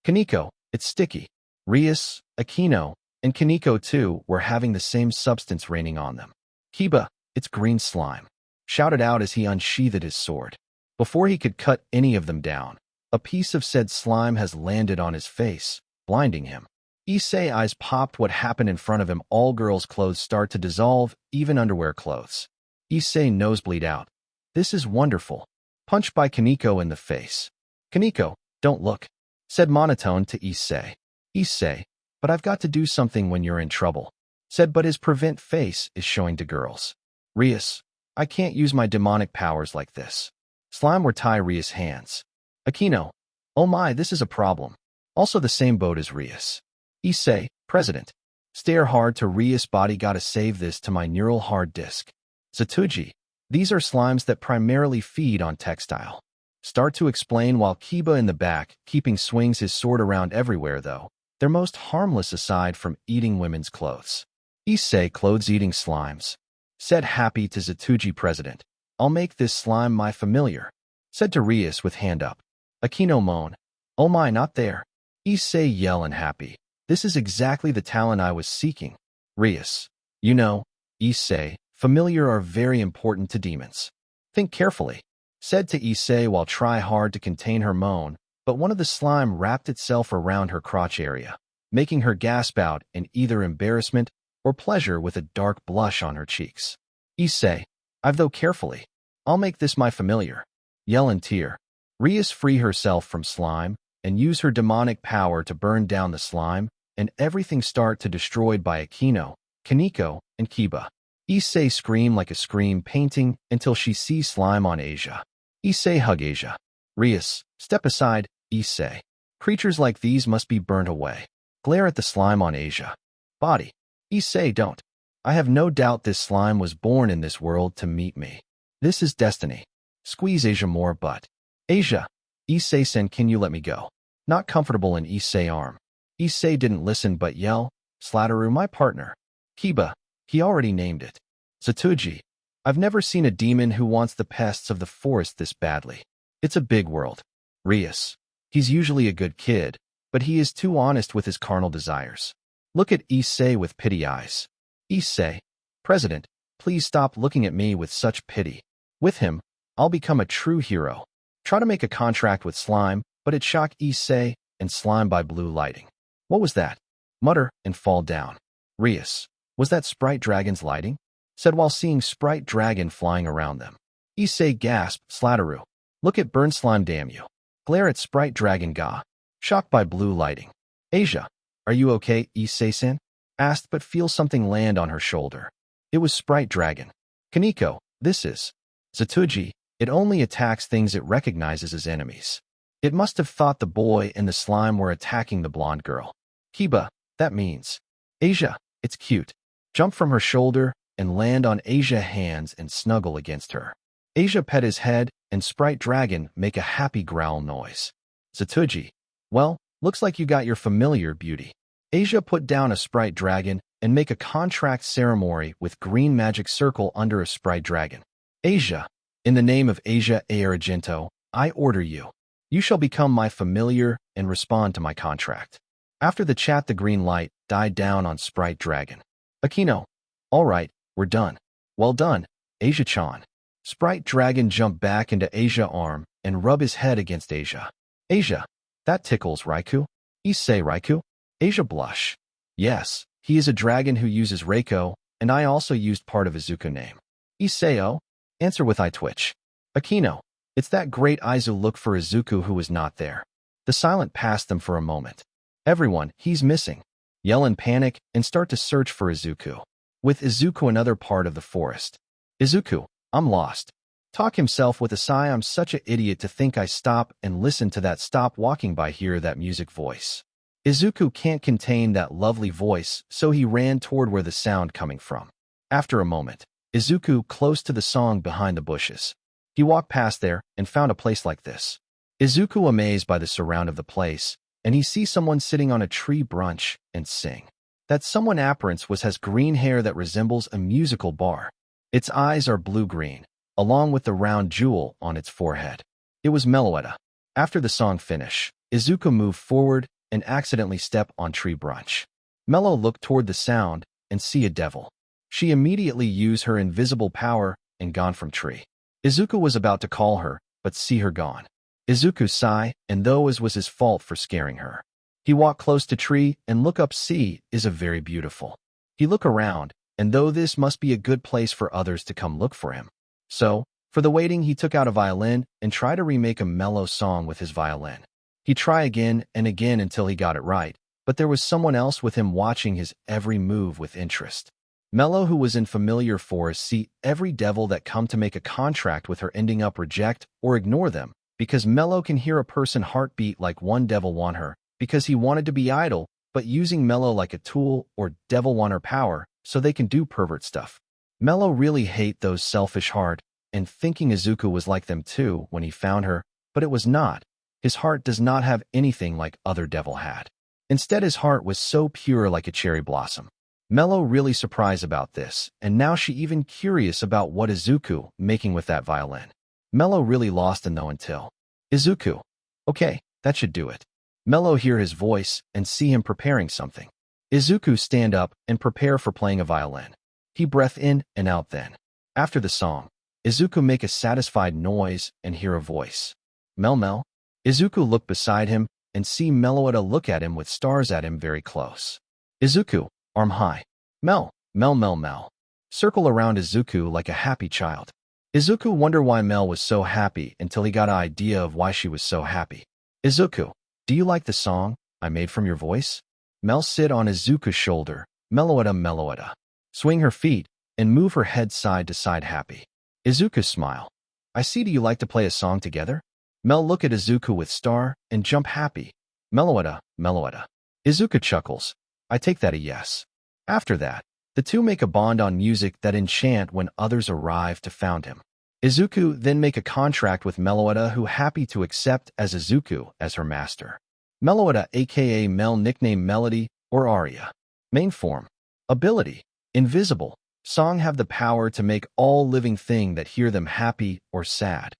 Kaneko, it's sticky. Rias, Akino, and Kaneko too were having the same substance raining on them. Kiba, it's green slime. Shouted out as he unsheathed his sword. Before he could cut any of them down, a piece of said slime has landed on his face, blinding him. Issei eyes popped. What happened in front of him? All girls' clothes start to dissolve, even underwear clothes. Issei nosebleed out. This is wonderful. Punched by Kaneko in the face. Kaneko, don't look, said monotone to Issei. Issei, but I've got to do something when you're in trouble, said, but his prevent face is showing to girls. Rias, I can't use my demonic powers like this. Slime or tie Rias' hands. Akino, oh my, this is a problem. Also the same boat as Rias. Issei, president. Stare hard to Rias' body, gotta save this to my neural hard disk. Satsuji, these are slimes that primarily feed on textile. Start to explain while Kiba in the back, keeping swings his sword around everywhere though. They're most harmless aside from eating women's clothes. Issei, clothes eating slimes. Said happy to Satsuji, president. I'll make this slime my familiar. Said to Rias with hand up. Akino moan. Oh my, not there. Issei yell and happy. This is exactly the talent I was seeking. Rias. You know, Issei, familiar are very important to demons. Think carefully. Said to Issei while try hard to contain her moan, but one of the slime wrapped itself around her crotch area, making her gasp out in either embarrassment or pleasure with a dark blush on her cheeks. Issei, I've though carefully. I'll make this my familiar. Yell and tear. Rias free herself from slime and use her demonic power to burn down the slime, and everything start to destroyed by Akino, Kaneko, and Kiba. Issei scream like a scream painting until she sees slime on Asia. Issei hug Asia. Rias, step aside, Issei. Creatures like these must be burnt away. Glare at the slime on Asia. Body. Issei, don't. I have no doubt this slime was born in this world to meet me. This is destiny. Squeeze Asia more, but. Asia. Issei-sen, can you let me go? Not comfortable in Issei arm. Issei didn't listen but yell, Slatteru, my partner. Kiba. He already named it. Satsuji. I've never seen a demon who wants the pests of the forest this badly. It's a big world. Rias. He's usually a good kid, but he is too honest with his carnal desires. Look at Issei with pity eyes. Issei. President, please stop looking at me with such pity. With him, I'll become a true hero. Try to make a contract with slime, but it shock Issei and slime by blue lighting. What was that? Mutter and fall down. Rias. Was that sprite dragon's lighting? Said while seeing sprite dragon flying around them. Issei gasped, Slatteru. Look at burn slime, damn you. Glare at sprite dragon ga. Shocked by blue lighting. Asia. Are you okay, Issei-sen? Asked but feel something land on her shoulder. It was sprite dragon. Kaneko, this is. Satsuji, it only attacks things it recognizes as enemies. It must have thought the boy and the slime were attacking the blonde girl. Kiba, that means. Asia, it's cute. Jump from her shoulder and land on Asia's hands and snuggle against her. Asia pet his head, and Sprite Dragon make a happy growl noise. Zatuji, well, looks like you got your familiar beauty. Asia put down a Sprite Dragon and make a contract ceremony with green magic circle under a Sprite Dragon. Asia, in the name of Asia Argento, I order you. You shall become my familiar and respond to my contract. After the chat, the green light died down on Sprite Dragon. Akino, all right, we're done. Well done, Asia-chan. Sprite Dragon jumped back into Asia's arm and rub his head against Asia. Asia, that tickles Raikou. Issei Raikou? Asia blush. Yes, he is a dragon who uses Reiko, and I also used part of Izuku name. Issei-o? Answer with eye twitch. Akino, it's that great Izu look for Izuku who was not there. The silent passed them for a moment. Everyone, he's missing. Yell in panic and start to search for Izuku. With Izuku another part of the forest. Izuku, I'm lost. Talk himself with a sigh. I'm such an idiot to think I stop and listen to that. Stop walking by, hear that music voice. Izuku can't contain that lovely voice, so he ran toward where the sound coming from. After a moment, Izuku close to the song behind the bushes. He walked past there and found a place like this. Izuku amazed by the surround of the place, and he sees someone sitting on a tree branch and sing. That someone appearance has green hair that resembles a musical bar. Its eyes are blue-green, along with the round jewel on its forehead. It was Meloetta. After the song finished, Izuku moved forward and accidentally stepped on tree branch. Melo looked toward the sound and see a devil. She immediately used her invisible power and gone from tree. Izuku was about to call her, but see her gone. Izuku sigh, and though it was his fault for scaring her. He walked close to tree and look up. See is a very beautiful. He look around, and though this must be a good place for others to come look for him. So, for the waiting, he took out a violin and tried to remake a mellow song with his violin. He tried again and again until he got it right, but there was someone else with him watching his every move with interest. Melo, who was in familiar forest, see every devil that come to make a contract with her ending up reject or ignore them, because Melo can hear a person heartbeat like one devil want her, because he wanted to be idle, but using Melo like a tool, or devil want her power, so they can do pervert stuff. Melo really hate those selfish heart, and thinking Izuku was like them too when he found her, but it was not. His heart does not have anything like other devil had. Instead, his heart was so pure like a cherry blossom. Melo really surprised about this, and now she even curious about what Izuku making with that violin. Melo really lost in though until Izuku. Okay, that should do it. Melo hear his voice and see him preparing something. Izuku stand up and prepare for playing a violin. He breath in and out then. After the song, Izuku make a satisfied noise and hear a voice. Mel Mel. Izuku look beside him and see Meloetta look at him with stars at him very close. Izuku, arm high. Mel, Mel Mel Mel. Circle around Izuku like a happy child. Izuku wonder why Mel was so happy until he got an idea of why she was so happy. Izuku, do you like the song I made from your voice? Mel sit on Izuku's shoulder. Meloetta Meloetta. Swing her feet and move her head side to side happy. Izuku smile. I see, do you like to play a song together? Mel look at Izuku with star and jump happy. Meloetta, Meloetta. Izuku chuckles. I take that a yes. After that, the two make a bond on music that enchant when others arrive to found him. Izuku then make a contract with Meloetta, who happy to accept as Izuku as her master. Meloetta aka Mel nickname Melody or Aria. Main form. Ability. Invisible. Song have the power to make all living thing that hear them happy or sad.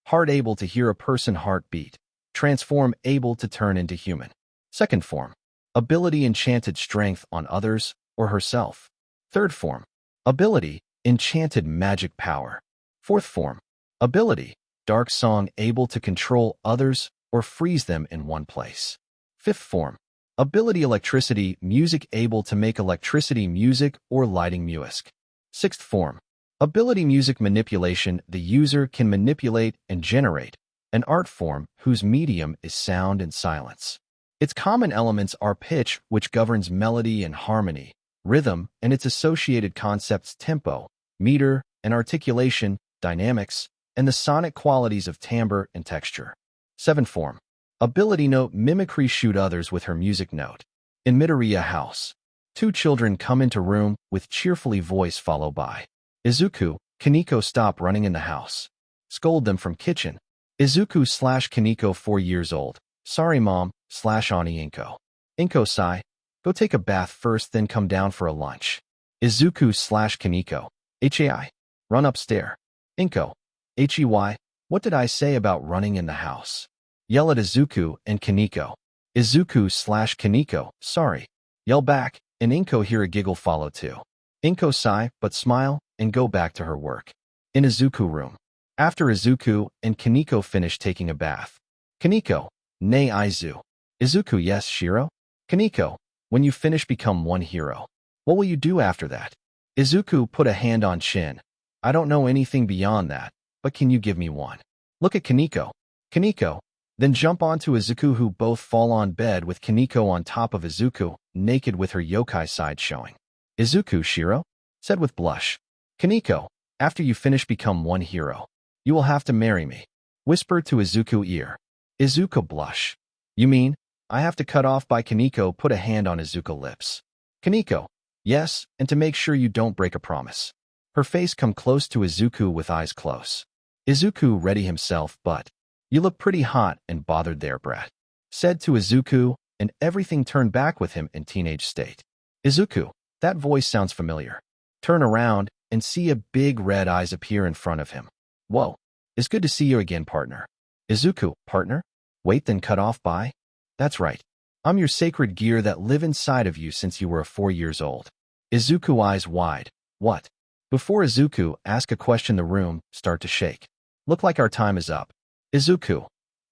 Heart able to hear a person heartbeat. Transform able to turn into human. Second form. Ability enchanted strength on others or herself. Third form. Ability enchanted magic power. Fourth form. Ability dark song able to control others or freeze them in one place. Fifth form. Ability electricity music able to make electricity music or lighting music. Sixth form. Ability music manipulation the user can manipulate and generate. An art form whose medium is sound and silence. Its common elements are pitch, which governs melody and harmony, rhythm, and its associated concepts tempo, meter, and articulation, dynamics, and the sonic qualities of timbre and texture. Seventh form. Ability note: mimicry, shoot others with her music note. In Midoriya house, two children come into room with cheerfully voice followed by Izuku. Kaneko, stop running in the house. Scold them from kitchen. Izuku / Kaneko, 4 years old. Sorry mom / Ani Inko. Inko-sai, go take a bath first then come down for a lunch. Izuku / Kaneko. Hai. Run upstairs. Inko. Hey, what did I say about running in the house? Yell at Izuku and Kaneko. Izuku / Kaneko, sorry. Yell back, and Inko hear a giggle follow too. Inko sigh, but smile, and go back to her work. In Izuku room. After Izuku and Kaneko finish taking a bath. Kaneko, nay Izu. Izuku, yes Shiro? Kaneko, when you finish become one hero. What will you do after that? Izuku put a hand on chin. I don't know anything beyond that, but can you give me one? Look at Kaneko. Kaneko, then jump onto Izuku, who both fall on bed with Kaneko on top of Izuku, naked with her yokai side showing. Izuku, Shiro? Said with blush. Kaneko, after you finish become one hero. You will have to marry me. Whisper to Izuku ear. Izuku blush. You mean, I have to cut off by Kaneko put a hand on Izuku lips. Kaneko, yes, and to make sure you don't break a promise. Her face come close to Izuku with eyes close. Izuku ready himself, but you look pretty hot and bothered there, Brett. Said to Izuku, and everything turned back with him in teenage state. Izuku, that voice sounds familiar. Turn around and see a big red eyes appear in front of him. Whoa, it's good to see you again, partner. Izuku, partner? Wait, then cut off by? That's right. I'm your sacred gear that live inside of you since you were 4 years old. Izuku eyes wide. What? Before Izuku ask a question, the room start to shake. Look like our time is up. Izuku.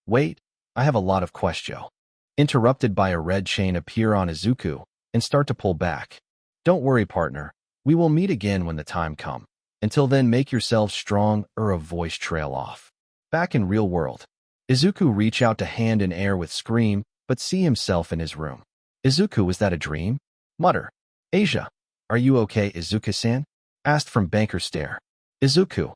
Wait, I have a lot of questions. Interrupted by a red chain appear on Izuku and start to pull back. Don't worry, partner. We will meet again when the time come. Until then, make yourself strong or a voice trail off. Back in real world. Izuku reach out to hand in air with scream, but see himself in his room. Izuku, was that a dream? Mutter. Asia. Are you okay, Izuku-san? Asked from banker stare. Izuku.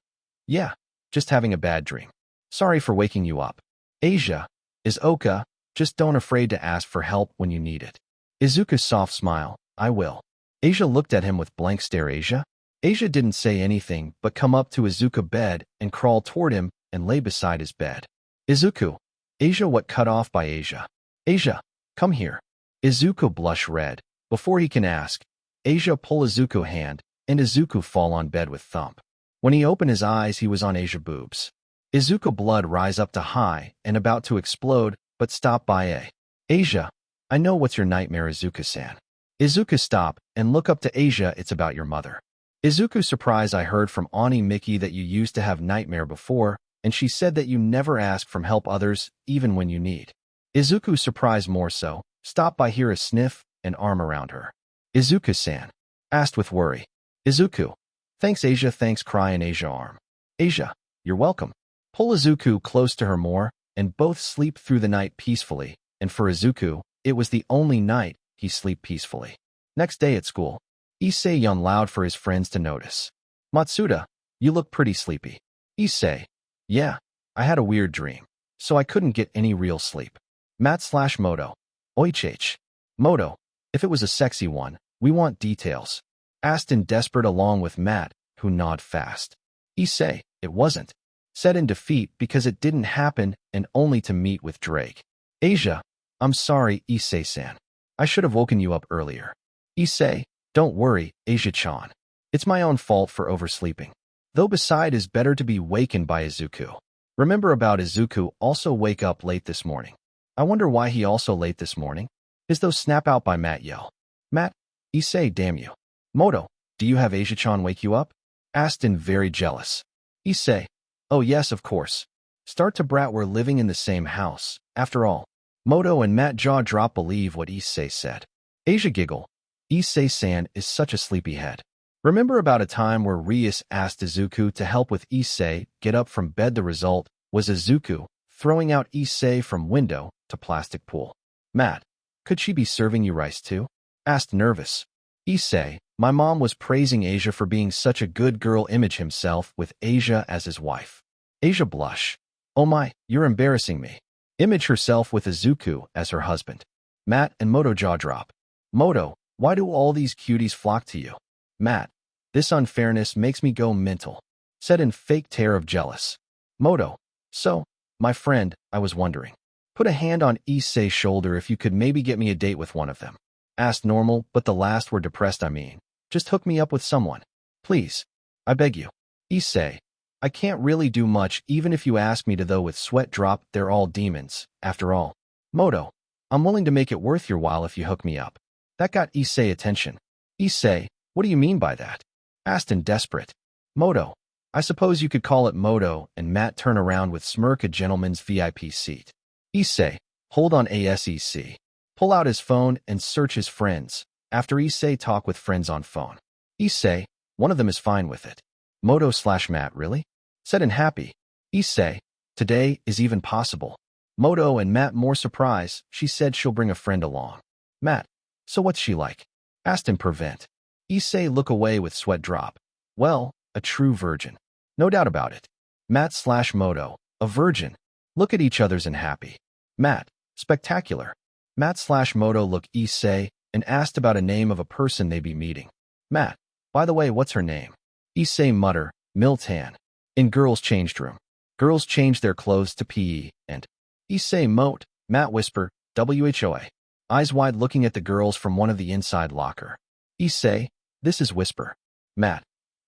Yeah, just having a bad dream. Sorry for waking you up. Asia. Is Oka, just don't afraid to ask for help when you need it. Izuku's soft smile. I will. Asia looked at him with blank stare. Asia? Asia didn't say anything but come up to Izuku's bed and crawl toward him and lay beside his bed. Izuku. Asia, what? Cut off by Asia. Asia, come here. Izuku blush red. Before he can ask, Asia pull Izuku hand, and Izuku fall on bed with thump. When he opened his eyes, he was on Asia boobs. Izuku blood rise up to high and about to explode, but stop by a. Asia, I know what's your nightmare, Izuku-san. Izuku stop and look up to Asia. It's about your mother. Izuku surprise. I heard from Ani Miki that you used to have nightmare before, and she said that you never ask from help others, even when you need. Izuku surprise more so, stop by here a sniff, and arm around her. Izuku-san. Asked with worry. Izuku. Thanks Asia, thanks crying Asia arm. Asia, you're welcome. Pull Izuku close to her more, and both sleep through the night peacefully, and for Izuku, it was the only night he sleep peacefully. Next day at school, Issei yawned loud for his friends to notice. Matsuda, you look pretty sleepy. Issei. Yeah, I had a weird dream, so I couldn't get any real sleep. Matt/Moto. Oichh. Moto, if it was a sexy one, we want details. Asked in desperate along with Matt, who nod fast. Issei, it wasn't. Said in defeat because it didn't happen and only to meet with Drake. Asia, I'm sorry, Issei-san. I should have woken you up earlier. Issei, don't worry, Asia-chan. It's my own fault for oversleeping. Though beside is better to be wakened by Izuku. Remember about Izuku also wake up late this morning. I wonder why he also late this morning. Is those snap out by Matt yell. Matt, Issei, damn you. Moto, do you have Asia-chan wake you up? Asked in very jealous. Issei, oh yes, of course. Start to brat, we're living in the same house. After all, Moto and Matt jaw drop believe what Issei said. Asia giggle. Issei-san is such a sleepyhead. Remember about a time where Rias asked Izuku to help with Issei get up from bed. The result was Izuku throwing out Issei from window to plastic pool. Matt, could she be serving you rice too? Asked nervous. Issei, my mom was praising Asia for being such a good girl. Image himself with Asia as his wife. Asia blush. Oh my, you're embarrassing me. Image herself with Izuku as her husband. Matt and Moto jaw drop. Moto, why do all these cuties flock to you? Matt, this unfairness makes me go mental. Said in fake tear of jealous. Moto, so, my friend, I was wondering. Put a hand on Issei's shoulder if you could maybe get me a date with one of them. Asked normal, but the last were depressed I mean. Just hook me up with someone. Please. I beg you. Issei. I can't really do much even if you ask me to though with sweat drop they're all demons, after all. Moto. I'm willing to make it worth your while if you hook me up. That got Issei attention. Issei, what do you mean by that? Asked in desperate. Moto. I suppose you could call it Moto, and Matt turn around with smirk a gentleman's VIP seat. Issei, hold on ASEC. Pull out his phone and search his friends. After Issei talk with friends on phone. Issei, one of them is fine with it. Moto/Matt really? Said in happy. Issei, today is even possible. Moto and Matt more surprised, she said she'll bring a friend along. Matt, so what's she like? Asked in prevent. Issei look away with sweat drop. Well, a true virgin. No doubt about it. Matt/Moto, a virgin. Look at each other's and happy. Matt, spectacular. Matt/Moto look Issei and asked about a name of a person they be meeting. Matt, by the way, what's her name? Issei mutter, Miltan. In girls' changed room. Girls changed their clothes to PE, and Issei moat, Matt whisper, WHOA. Eyes wide looking at the girls from one of the inside locker. Issei, this is whisper. Matt,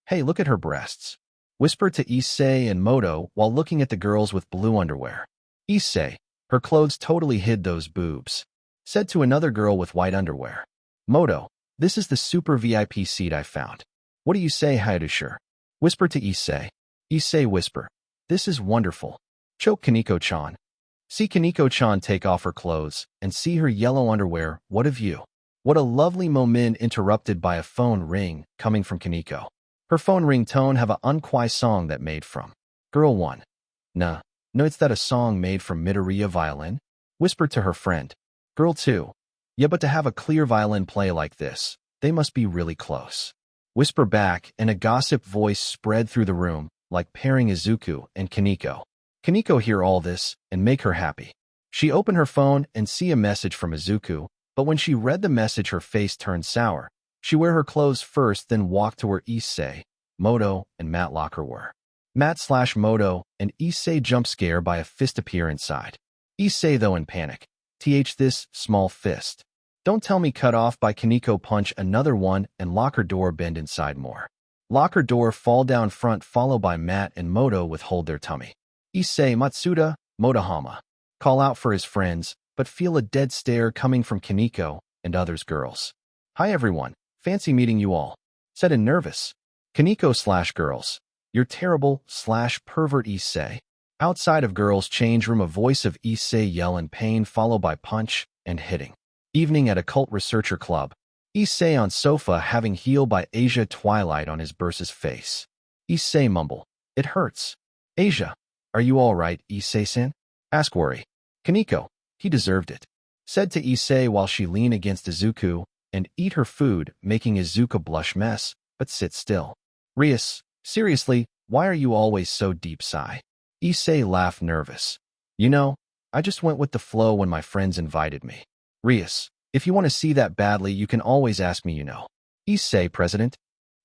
hey, look at her breasts. Whisper to Issei and Moto while looking at the girls with blue underwear. Issei, her clothes totally hid those boobs. Said to another girl with white underwear. Moto, this is the super VIP seat I found. What do you say, Haidusher? Whisper to Issei. Issei whisper. This is wonderful. Choke Kaneko-chan. See Kaneko-chan take off her clothes and see her yellow underwear. What a view. What a lovely moment interrupted by a phone ring coming from Kaneko. Her phone ringtone have a unquai song that made from. Girl 1. Nah, no it's that a song made from Midoriya violin? Whispered to her friend. Girl 2. Yeah, but to have a clear violin play like this, they must be really close. Whisper back, and a gossip voice spread through the room, like pairing Izuku and Kaneko. Kaneko hear all this and make her happy. She open her phone and see a message from Izuku, but when she read the message her face turned sour. She wear her clothes first, then walked to where Issei, Moto, and Matt locker were. Matt/Moto and Issei jump scare by a fist appear inside. Issei though in panic. This small fist. Don't tell me cut off by Kaneko punch another one and locker door bend inside more. Locker door fall down front followed by Matt and Moto with hold their tummy. Issei Matsuda, Motohama. Call out for his friends, but feel a dead stare coming from Kaneko and others girls. Hi everyone, fancy meeting you all. Said in nervous. Kaneko/girls. You're terrible/pervert Issei. Outside of girls' change room a voice of Issei yell in pain followed by punch and hitting. Evening at Occult Researcher Club. Issei on sofa having heel by Asia Twilight on his bursa's face. Issei mumble. It hurts. Asia. Are you alright, Issei-san? Ask worry. Kaneko. He deserved it. Said to Issei while she lean against Izuku and eat her food, making Izuku blush mess, but sit still. Rias. Seriously, why are you always so deep sigh? Issei laughed nervous. You know, I just went with the flow when my friends invited me. Rias. If you want to see that badly, you can always ask me, you know. Issei, President.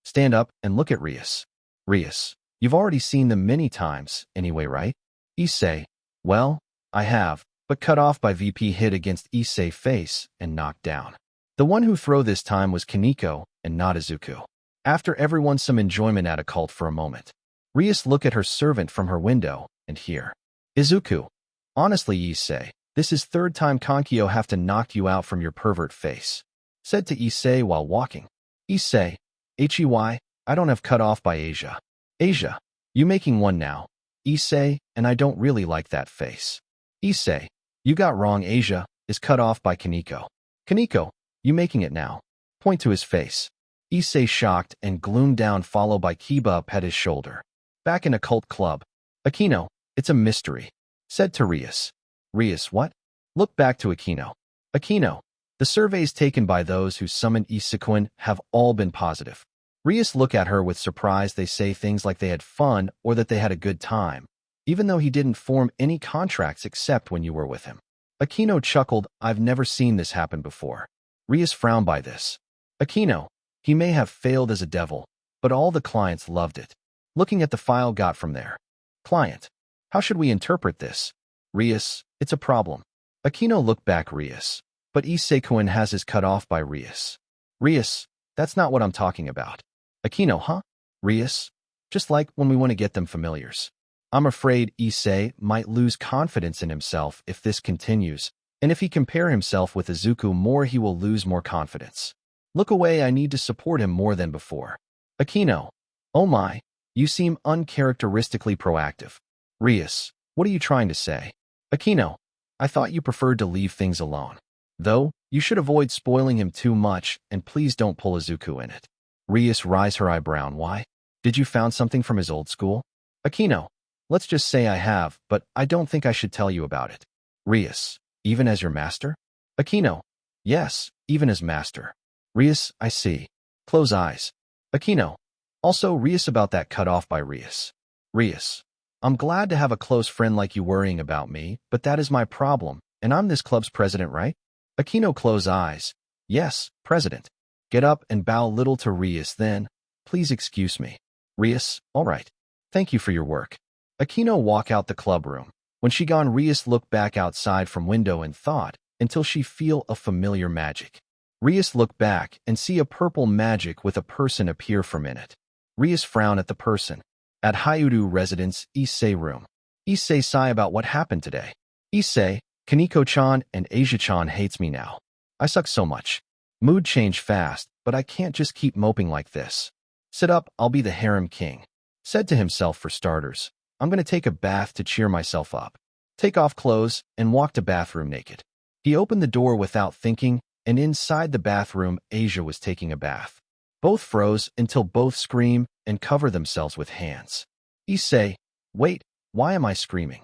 Stand up and look at Rias. Rias. You've already seen them many times, anyway, right? Issei. Well, I have, but cut off by VP hit against Issei face and knocked down. The one who throw this time was Kaneko and not Izuku. After everyone some enjoyment at Occult for a moment. Rias look at her servant from her window and hear. Izuku. Honestly, Issei, this is third time Kankyo have to knock you out from your pervert face. Said to Issei while walking. Issei. Hey, I don't have cut off by Asia. Asia. You making one now. Issei, and I don't really like that face. Issei. You got wrong, Asia, is cut off by Kaneko. Kaneko. You making it now. Point to his face. Issei shocked and gloomed down followed by Kiba up at his shoulder. Back in Occult Club. Akino, it's a mystery. Said to Rias. Rias what? Look back to Akino. Akino. The surveys taken by those who summoned Isizuku have all been positive. Rias look at her with surprise. They say things like they had fun or that they had a good time. even though he didn't form any contracts except when you were with him. Aquino chuckled. I've never seen this happen before. Rias frowned by this. Aquino, he may have failed as a devil, but all the clients loved it. Looking at the file got from there. Client. How should we interpret this? Rias, it's a problem. Aquino looked back Rias. But Isizuku has his cut off by Rias. Rias, that's not what I'm talking about. Aquino, huh? Rias, just like when we want to get them familiars. I'm afraid Issei might lose confidence in himself if this continues, and if he compare himself with Izuku more he will lose more confidence. Look away, I need to support him more than before. Aquino, oh my, you seem uncharacteristically proactive. Rias, what are you trying to say? Aquino, I thought you preferred to leave things alone. Though, you should avoid spoiling him too much, and please don't pull Izuku in it. Rias raised her eyebrow. Why? Did you found something from his old school? Aquino, let's just say I have, but I don't think I should tell you about it. Rias, even as your master? Aquino, yes, even as master. Rias, I see. Close eyes. Aquino, also Rias about that cut off by Rias. Rias, I'm glad to have a close friend like you worrying about me, but that is my problem, and I'm this club's president, right? Aquino close eyes. Yes, president. Get up and bow little to Rias then. Please excuse me. Rias, all right. Thank you for your work. Aquino walk out the club room. When she gone Rias looked back outside from window and thought, until she feel a familiar magic. Rias looked back and see a purple magic with a person appear from in it. Rias frown at the person. At Hyudu residence, Issei room. Issei sigh about what happened today. Issei, Kaneko-chan and Asia-chan hates me now. I suck so much. Mood change fast, but I can't just keep moping like this. Sit up, I'll be the harem king. Said to himself for starters. I'm gonna take a bath to cheer myself up. Take off clothes and walk to bathroom naked. He opened the door without thinking, and inside the bathroom, Asia was taking a bath. Both froze until both scream and cover themselves with hands. Issei, wait, why am I screaming?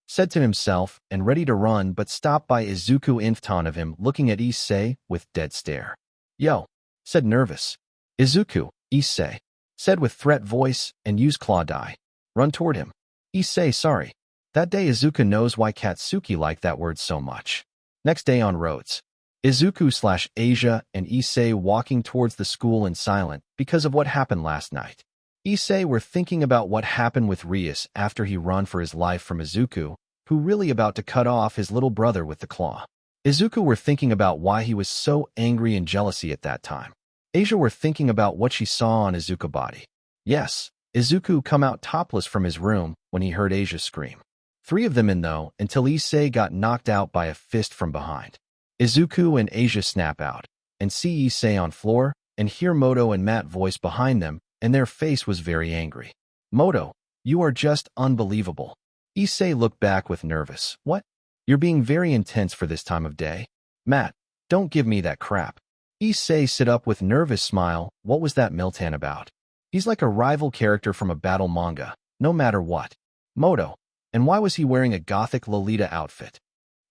Said to himself, and ready to run but stopped by Izuku in front of him looking at Issei with dead stare. Yo, said nervous. Izuku, Issei, said with threat voice and use claw die. Run toward him. Issei sorry. That day Izuku knows why Katsuki liked that word so much. Next day on roads. Izuku/Asia and Issei walking towards the school in silent because of what happened last night. Issei were thinking about what happened with Rias after he run for his life from Izuku, who really about to cut off his little brother with the claw. Izuku were thinking about why he was so angry and jealousy at that time. Asia were thinking about what she saw on Izuku's body. Yes, Izuku come out topless from his room when he heard Asia scream. Three of them in though, until Issei got knocked out by a fist from behind. Izuku and Asia snap out, and see Issei on floor, and hear Moto and Matt voice behind them, and their face was very angry. Moto, you are just unbelievable. Issei looked back with nervous. What? You're being very intense for this time of day. Matt, don't give me that crap. Issei sit up with nervous smile. What was that Miltan about? He's like a rival character from a battle manga, no matter what. Moto, and why was he wearing a gothic Lolita outfit?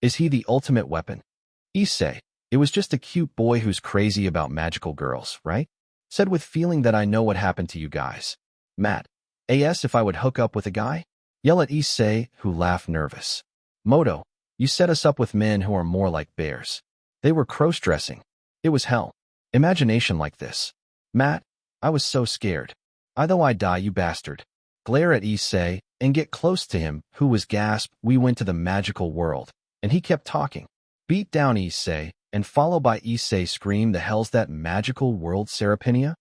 Is he the ultimate weapon? Issei, it was just a cute boy who's crazy about magical girls, right? Said with feeling that I know what happened to you guys. Matt, AS if I would hook up with a guy? Yell at Issei, who laughed nervous. Moto, you set us up with men who are more like bears. They were cross-dressing. It was hell. Imagination like this. Matt, I was so scared. Either I die, you bastard. Glare at Issei and get close to him, who was gasp, we went to the magical world. And he kept talking. Beat down Issei, and followed by Issei scream, the hell's that magical world, Serapinia?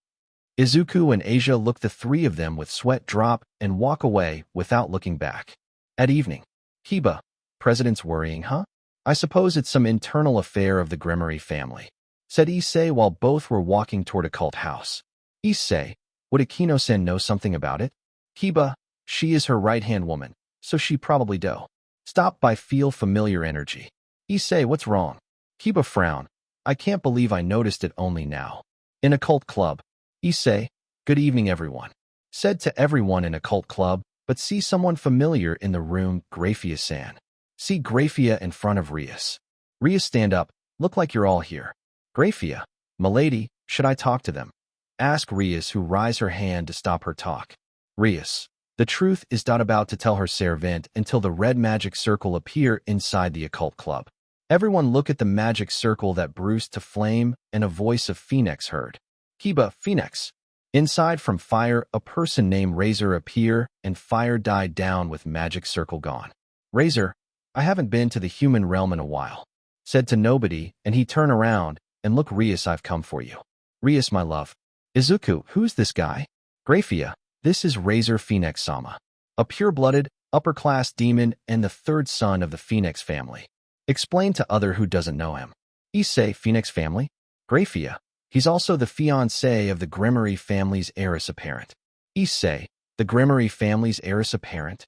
Izuku and Asia look the three of them with sweat drop and walk away without looking back. At evening. Kiba, president's worrying, huh? I suppose it's some internal affair of the Gremory family. Said Issei while both were walking toward Occult house. Issei, would Akino-sen know something about it? Kiba, she is her right-hand woman, so she probably do. Stop by feel familiar energy. Issei, what's wrong? Kiba frown. I can't believe I noticed it only now. In Occult club. Issei, good evening everyone. Said to everyone in Occult club, but see someone familiar in the room, Graphia-san. See Graphia in front of Rias. Rias stand up, look like you're all here. Graphia, milady, should I talk to them? Ask Rias, who raised her hand to stop her talk. Rias, The truth is not about to tell her servant until the red magic circle appear inside the occult club. Everyone look at the magic circle that bruised to flame, and a voice of Phoenix heard. Kiba, Phoenix. Inside from fire, a person named Razor appear, and fire died down with magic circle gone. Razor, I haven't been to the human realm in a while. Said to nobody, and he turned around, and look Rias, I've come for you. Rias, my love. Izuku, who's this guy? Graphia, this is Razor Phoenix-sama. A pure-blooded, upper-class demon and the third son of the Phoenix family. Explain to other who doesn't know him. Issei, Phoenix family? Graphia, he's also the fiancé of the Gremory family's heiress apparent. Issei, the Gremory family's heiress apparent?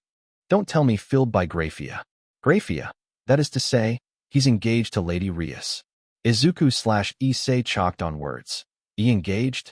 Don't tell me filled by Graphia. Graphia, that is to say, he's engaged to Lady Rias. Izuku/Issei chalked on words. Engaged?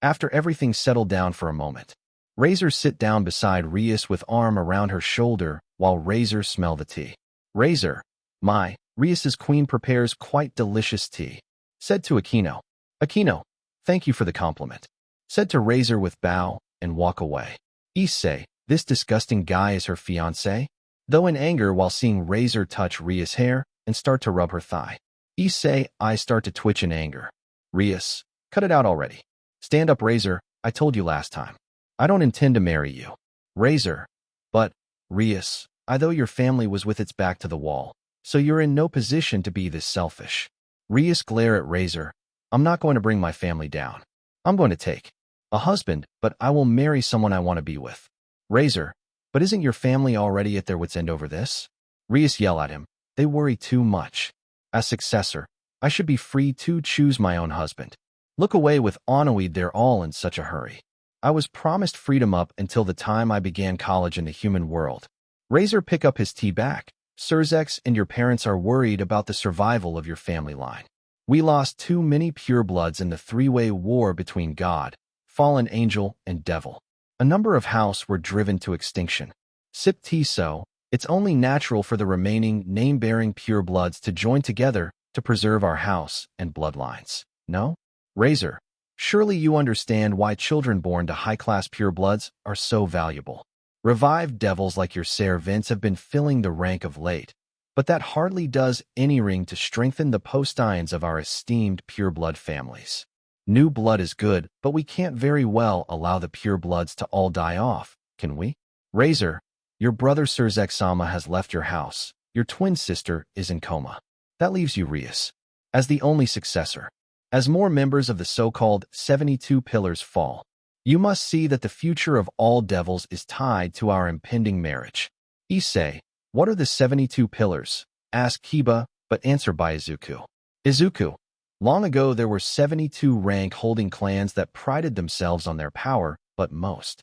After everything settled down for a moment, Razor sit down beside Rias with arm around her shoulder while Razor smell the tea. Razor, my, Rias's queen prepares quite delicious tea. Said to Aquino. Aquino, thank you for the compliment. Said to Razor with bow and walk away. Issei, this disgusting guy is her fiancé? Though in anger while seeing Razor touch Rias' hair and start to rub her thigh. Issei, eyes start to twitch in anger. Rias, cut it out already. Stand up, Razor, I told you last time. I don't intend to marry you. Razor. But, Rias, though your family was with its back to the wall, so you're in no position to be this selfish. Rias glare at Razor. I'm not going to bring my family down. I'm going to take a husband, but I will marry someone I want to be with. Razor. But isn't your family already at their wits' end over this? Rias yell at him. They worry too much. As successor, I should be free to choose my own husband. Look away with Enoid, they're all in such a hurry. I was promised freedom up until the time I began college in the human world. Razor pick up his tea back. Surzex and your parents are worried about the survival of your family line. We lost too many purebloods in the three-way war between God, fallen angel, and devil. A number of house were driven to extinction. Sip tea, so it's only natural for the remaining name-bearing purebloods to join together to preserve our house and bloodlines. No? Razor, surely you understand why children born to high-class purebloods are so valuable. Revived devils like your servants have been filling the rank of late, but that hardly does any ring to strengthen the postines of our esteemed pureblood families. New blood is good, but we can't very well allow the purebloods to all die off, can we? Razor, your brother Surzex-sama has left your house. Your twin sister is in coma. That leaves you, Rias, as the only successor. As more members of the so-called 72 Pillars fall, you must see that the future of all devils is tied to our impending marriage. Issei, what are the 72 Pillars? Asked Kiba, but answered by Izuku. Izuku, long ago there were 72 rank-holding clans that prided themselves on their power, but most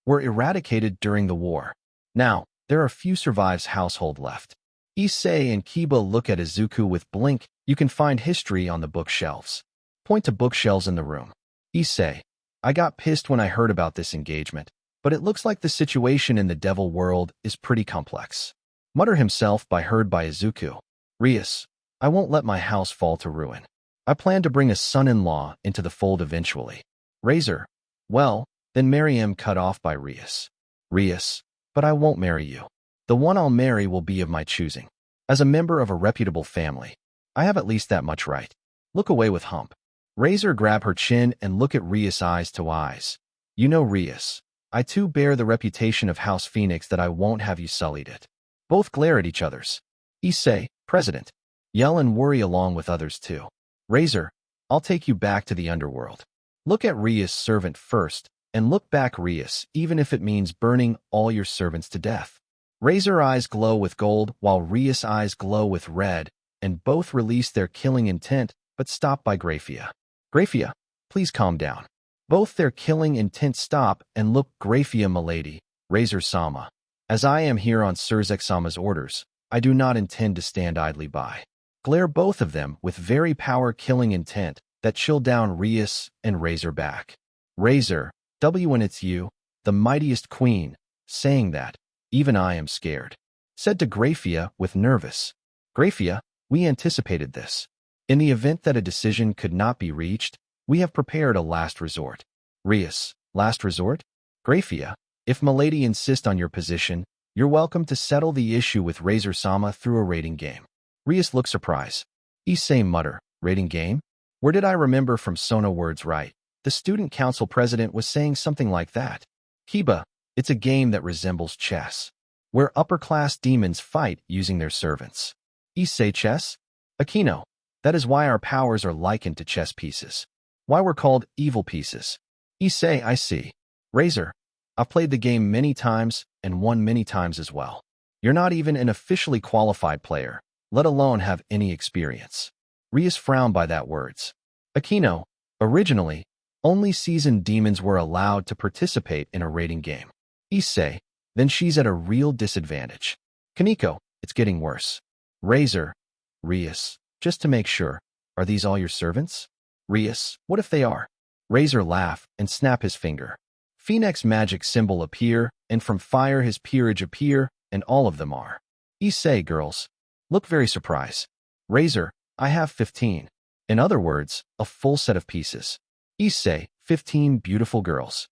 were eradicated during the war. Now, there are few survives household left. Issei and Kiba look at Izuku with blink. You can find history on the bookshelves. Point to bookshelves in the room. Issei, I got pissed when I heard about this engagement, but it looks like the situation in the devil world is pretty complex. Mutter himself heard by Izuku. Rias, I won't let my house fall to ruin. I plan to bring a son-in-law into the fold eventually. Razor, well, then marry him. Cut off by Rias. Rias, but I won't marry you. The one I'll marry will be of my choosing. As a member of a reputable family, I have at least that much right. Look away with hump. Razor grab her chin and look at Rias eyes to eyes. You know, Rias, I too bear the reputation of House Phoenix that I won't have you sullied it. Both glare at each others. Issei, President, yell and worry along with others too. Razor, I'll take you back to the underworld. Look at Rias' servant first, and look back Rias, even if it means burning all your servants to death. Razor eyes glow with gold, while Rias' eyes glow with red, and both release their killing intent, but stop by Graphia. Graphia, please calm down. Both their killing intent stop and look Graphia, milady, Razor-sama. As I am here on Surzex-sama's orders, I do not intend to stand idly by. Glare both of them with very power killing intent that chill down Rias and Razor back. Razor, when it's you, the mightiest queen, saying that, even I am scared. Said to Graphia with nervous. Graphia, we anticipated this. In the event that a decision could not be reached, we have prepared a last resort. Rias, last resort? Graphia, If Milady insists on your position, you're welcome to settle the issue with Razor-sama through a rating game. Rias looked surprised. Issei mutter, rating game? Where did I remember from Sona words right? The student council president was saying something like that. Kiba, it's a game that resembles chess, where upper-class demons fight using their servants. Issei chess? Akino, that is why our powers are likened to chess pieces. Why we're called evil pieces. Issei, I see. Razor, I've played the game many times and won many times as well. You're not even an officially qualified player, let alone have any experience. Rias frowned by that words. Akino, originally, only seasoned demons were allowed to participate in a rating game. Issei, then she's at a real disadvantage. Kaneko, it's getting worse. Razor, Rias, just to make sure, are these all your servants? Rias, what if they are? Razor laughed and snapped his finger. Phoenix magic symbol appear, and from fire his peerage appear, and all of them are. Issei girls, look very surprised. Razor, I have 15. In other words, a full set of pieces. Issei, 15 beautiful girls.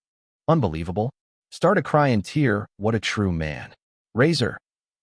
Unbelievable. Start a cry and tear, what a true man. Razor,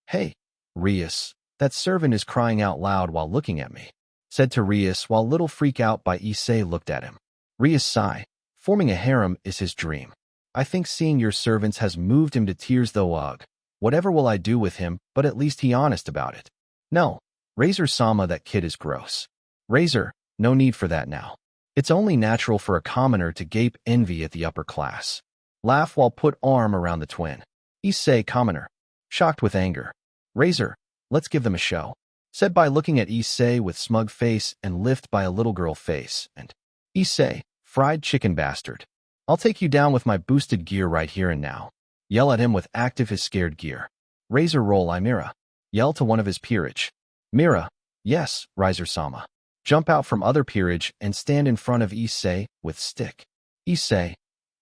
hey, Rias, that servant is crying out loud while looking at me, said to Rias while little freak out by Issei looked at him. Rias sighed. Forming a harem is his dream. I think seeing your servants has moved him to tears though. Ugh. Whatever will I do with him, but at least he honest about it. No, Razor-sama, that kid is gross. Razor, no need for that now. It's only natural for a commoner to gape envy at the upper class. Laugh while put arm around the twin. Issei commoner, shocked with anger. Razor, let's give them a show, said by looking at Issei with smug face and lift by a little girl face, and Issei, fried chicken bastard. I'll take you down with my boosted gear right here and now. Yell at him with active his scared gear. Razor roll Mira. Yell to one of his peerage. Mira, yes, Razor-sama. Jump out from other peerage and stand in front of Issei with stick. Issei,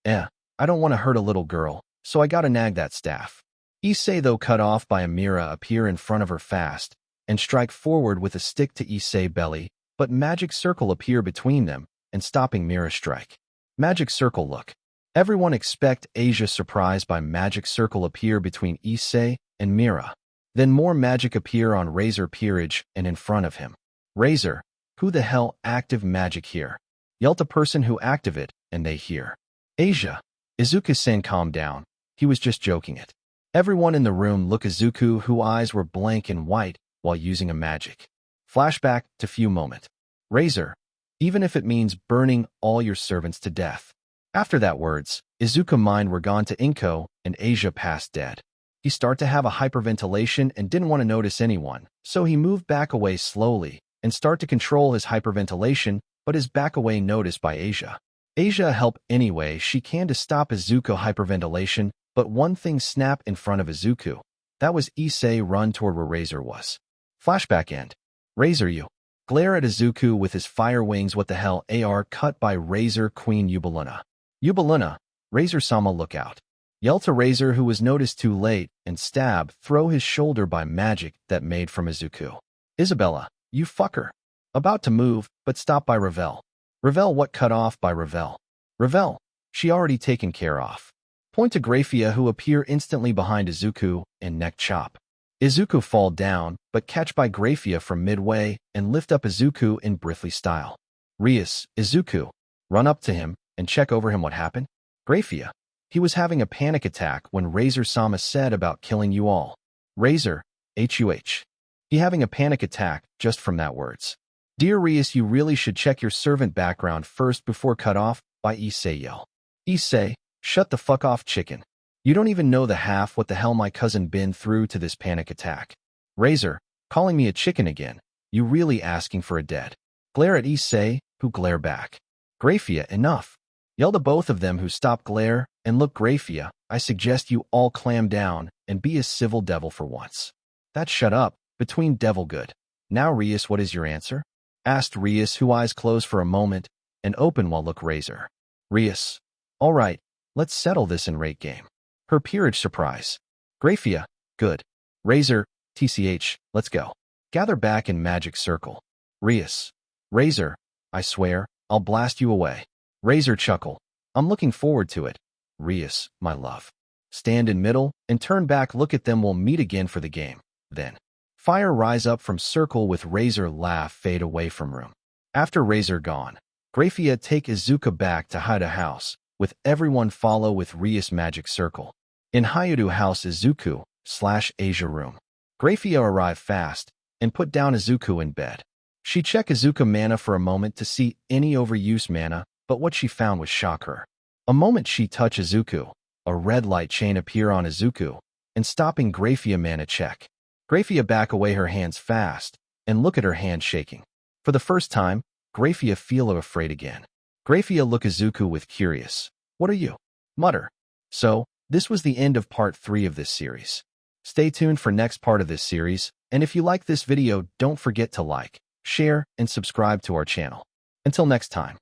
I don't want to hurt a little girl, so I gotta nag that staff. Issei, though cut off by Mira, appear in front of her fast and strike forward with a stick to Issei belly, but magic circle appear between them and stopping Mira's strike. Magic circle look. Everyone expect Asia surprised by magic circle appear between Issei and Mira. Then more magic appear on Razor peerage and in front of him. Razor, who the hell active magic here? Yell to person who active it, and they hear. Asia. Izuku-san, calm down. He was just joking it. Everyone in the room look Izuku, whose eyes were blank and white while using a magic. Flashback to few moment. Razor, even if it means burning all your servants to death. After that words, Izuku mind were gone to Inko and Asia passed dead. He started to have a hyperventilation and didn't want to notice anyone, so he moved back away slowly and start to control his hyperventilation, but his back away noticed by Asia. Asia help anyway she can to stop Izuku hyperventilation, but one thing snapped in front of Izuku. That was Issei run toward where Razor was. Flashback end. Razor you. Glare at Izuku with his fire wings. What the hell are cut by Razor Queen Yubaluna. Yubaluna, Razor-sama look out. Yell to Razor who was noticed too late and stab throw his shoulder by magic that made from Izuku. Isabella, you fucker. About to move, but stopped by Ravel. Ravel what cut off by Ravel. Ravel, she already taken care of. Point to Graphia who appear instantly behind Izuku and neck chop. Izuku fall down, but catch by Graphia from midway and lift up Izuku in Brithly style. Rias, Izuku, run up to him and check over him what happened. Graphia, he was having a panic attack when Razor-sama said about killing you all. Razor, HUH. He having a panic attack just from that words. Dear Rias, you really should check your servant background first before cut off by Issei yell. Issei, shut the fuck off chicken. You don't even know the half what the hell my cousin been through to this panic attack. Razor, calling me a chicken again. You really asking for a dead. Glare at Issei, who glare back. Graphia, enough. Yell to both of them who stop glare, and look Graphia, I suggest you all clam down and be a civil devil for once. That shut up, between devil good. Now Rias, what is your answer? Asked Rias, who eyes closed for a moment and open while look Razor. Rias, all right, let's settle this in rate game. Her peerage surprise. Graphia, good. Razor, TCH, let's go. Gather back in magic circle. Rias, Razor, I swear, I'll blast you away. Razor chuckle. I'm looking forward to it. Rias, my love. Stand in middle, and turn back look at them. We'll meet again for the game. Then, fire rise up from circle with Razor laugh fade away from room. After Razor gone, Graphia take Izuku back to Haida house, with everyone follow with Rias magic circle. In Hayudu house Izuku/Asia room, Graphia arrive fast and put down Izuku in bed. She check Izuku mana for a moment to see any overuse mana, but what she found was shock her. A moment she touch Izuku, a red light chain appear on Izuku, and stopping Graphia mana check. Graphia back away her hands fast, and look at her hand shaking. For the first time, Graphia feel afraid again. Graphia look Izuku with curious. What are you? Mutter. So, this was the end of part 3 of this series. Stay tuned for next part of this series, and if you like this video, don't forget to like, share, and subscribe to our channel. Until next time.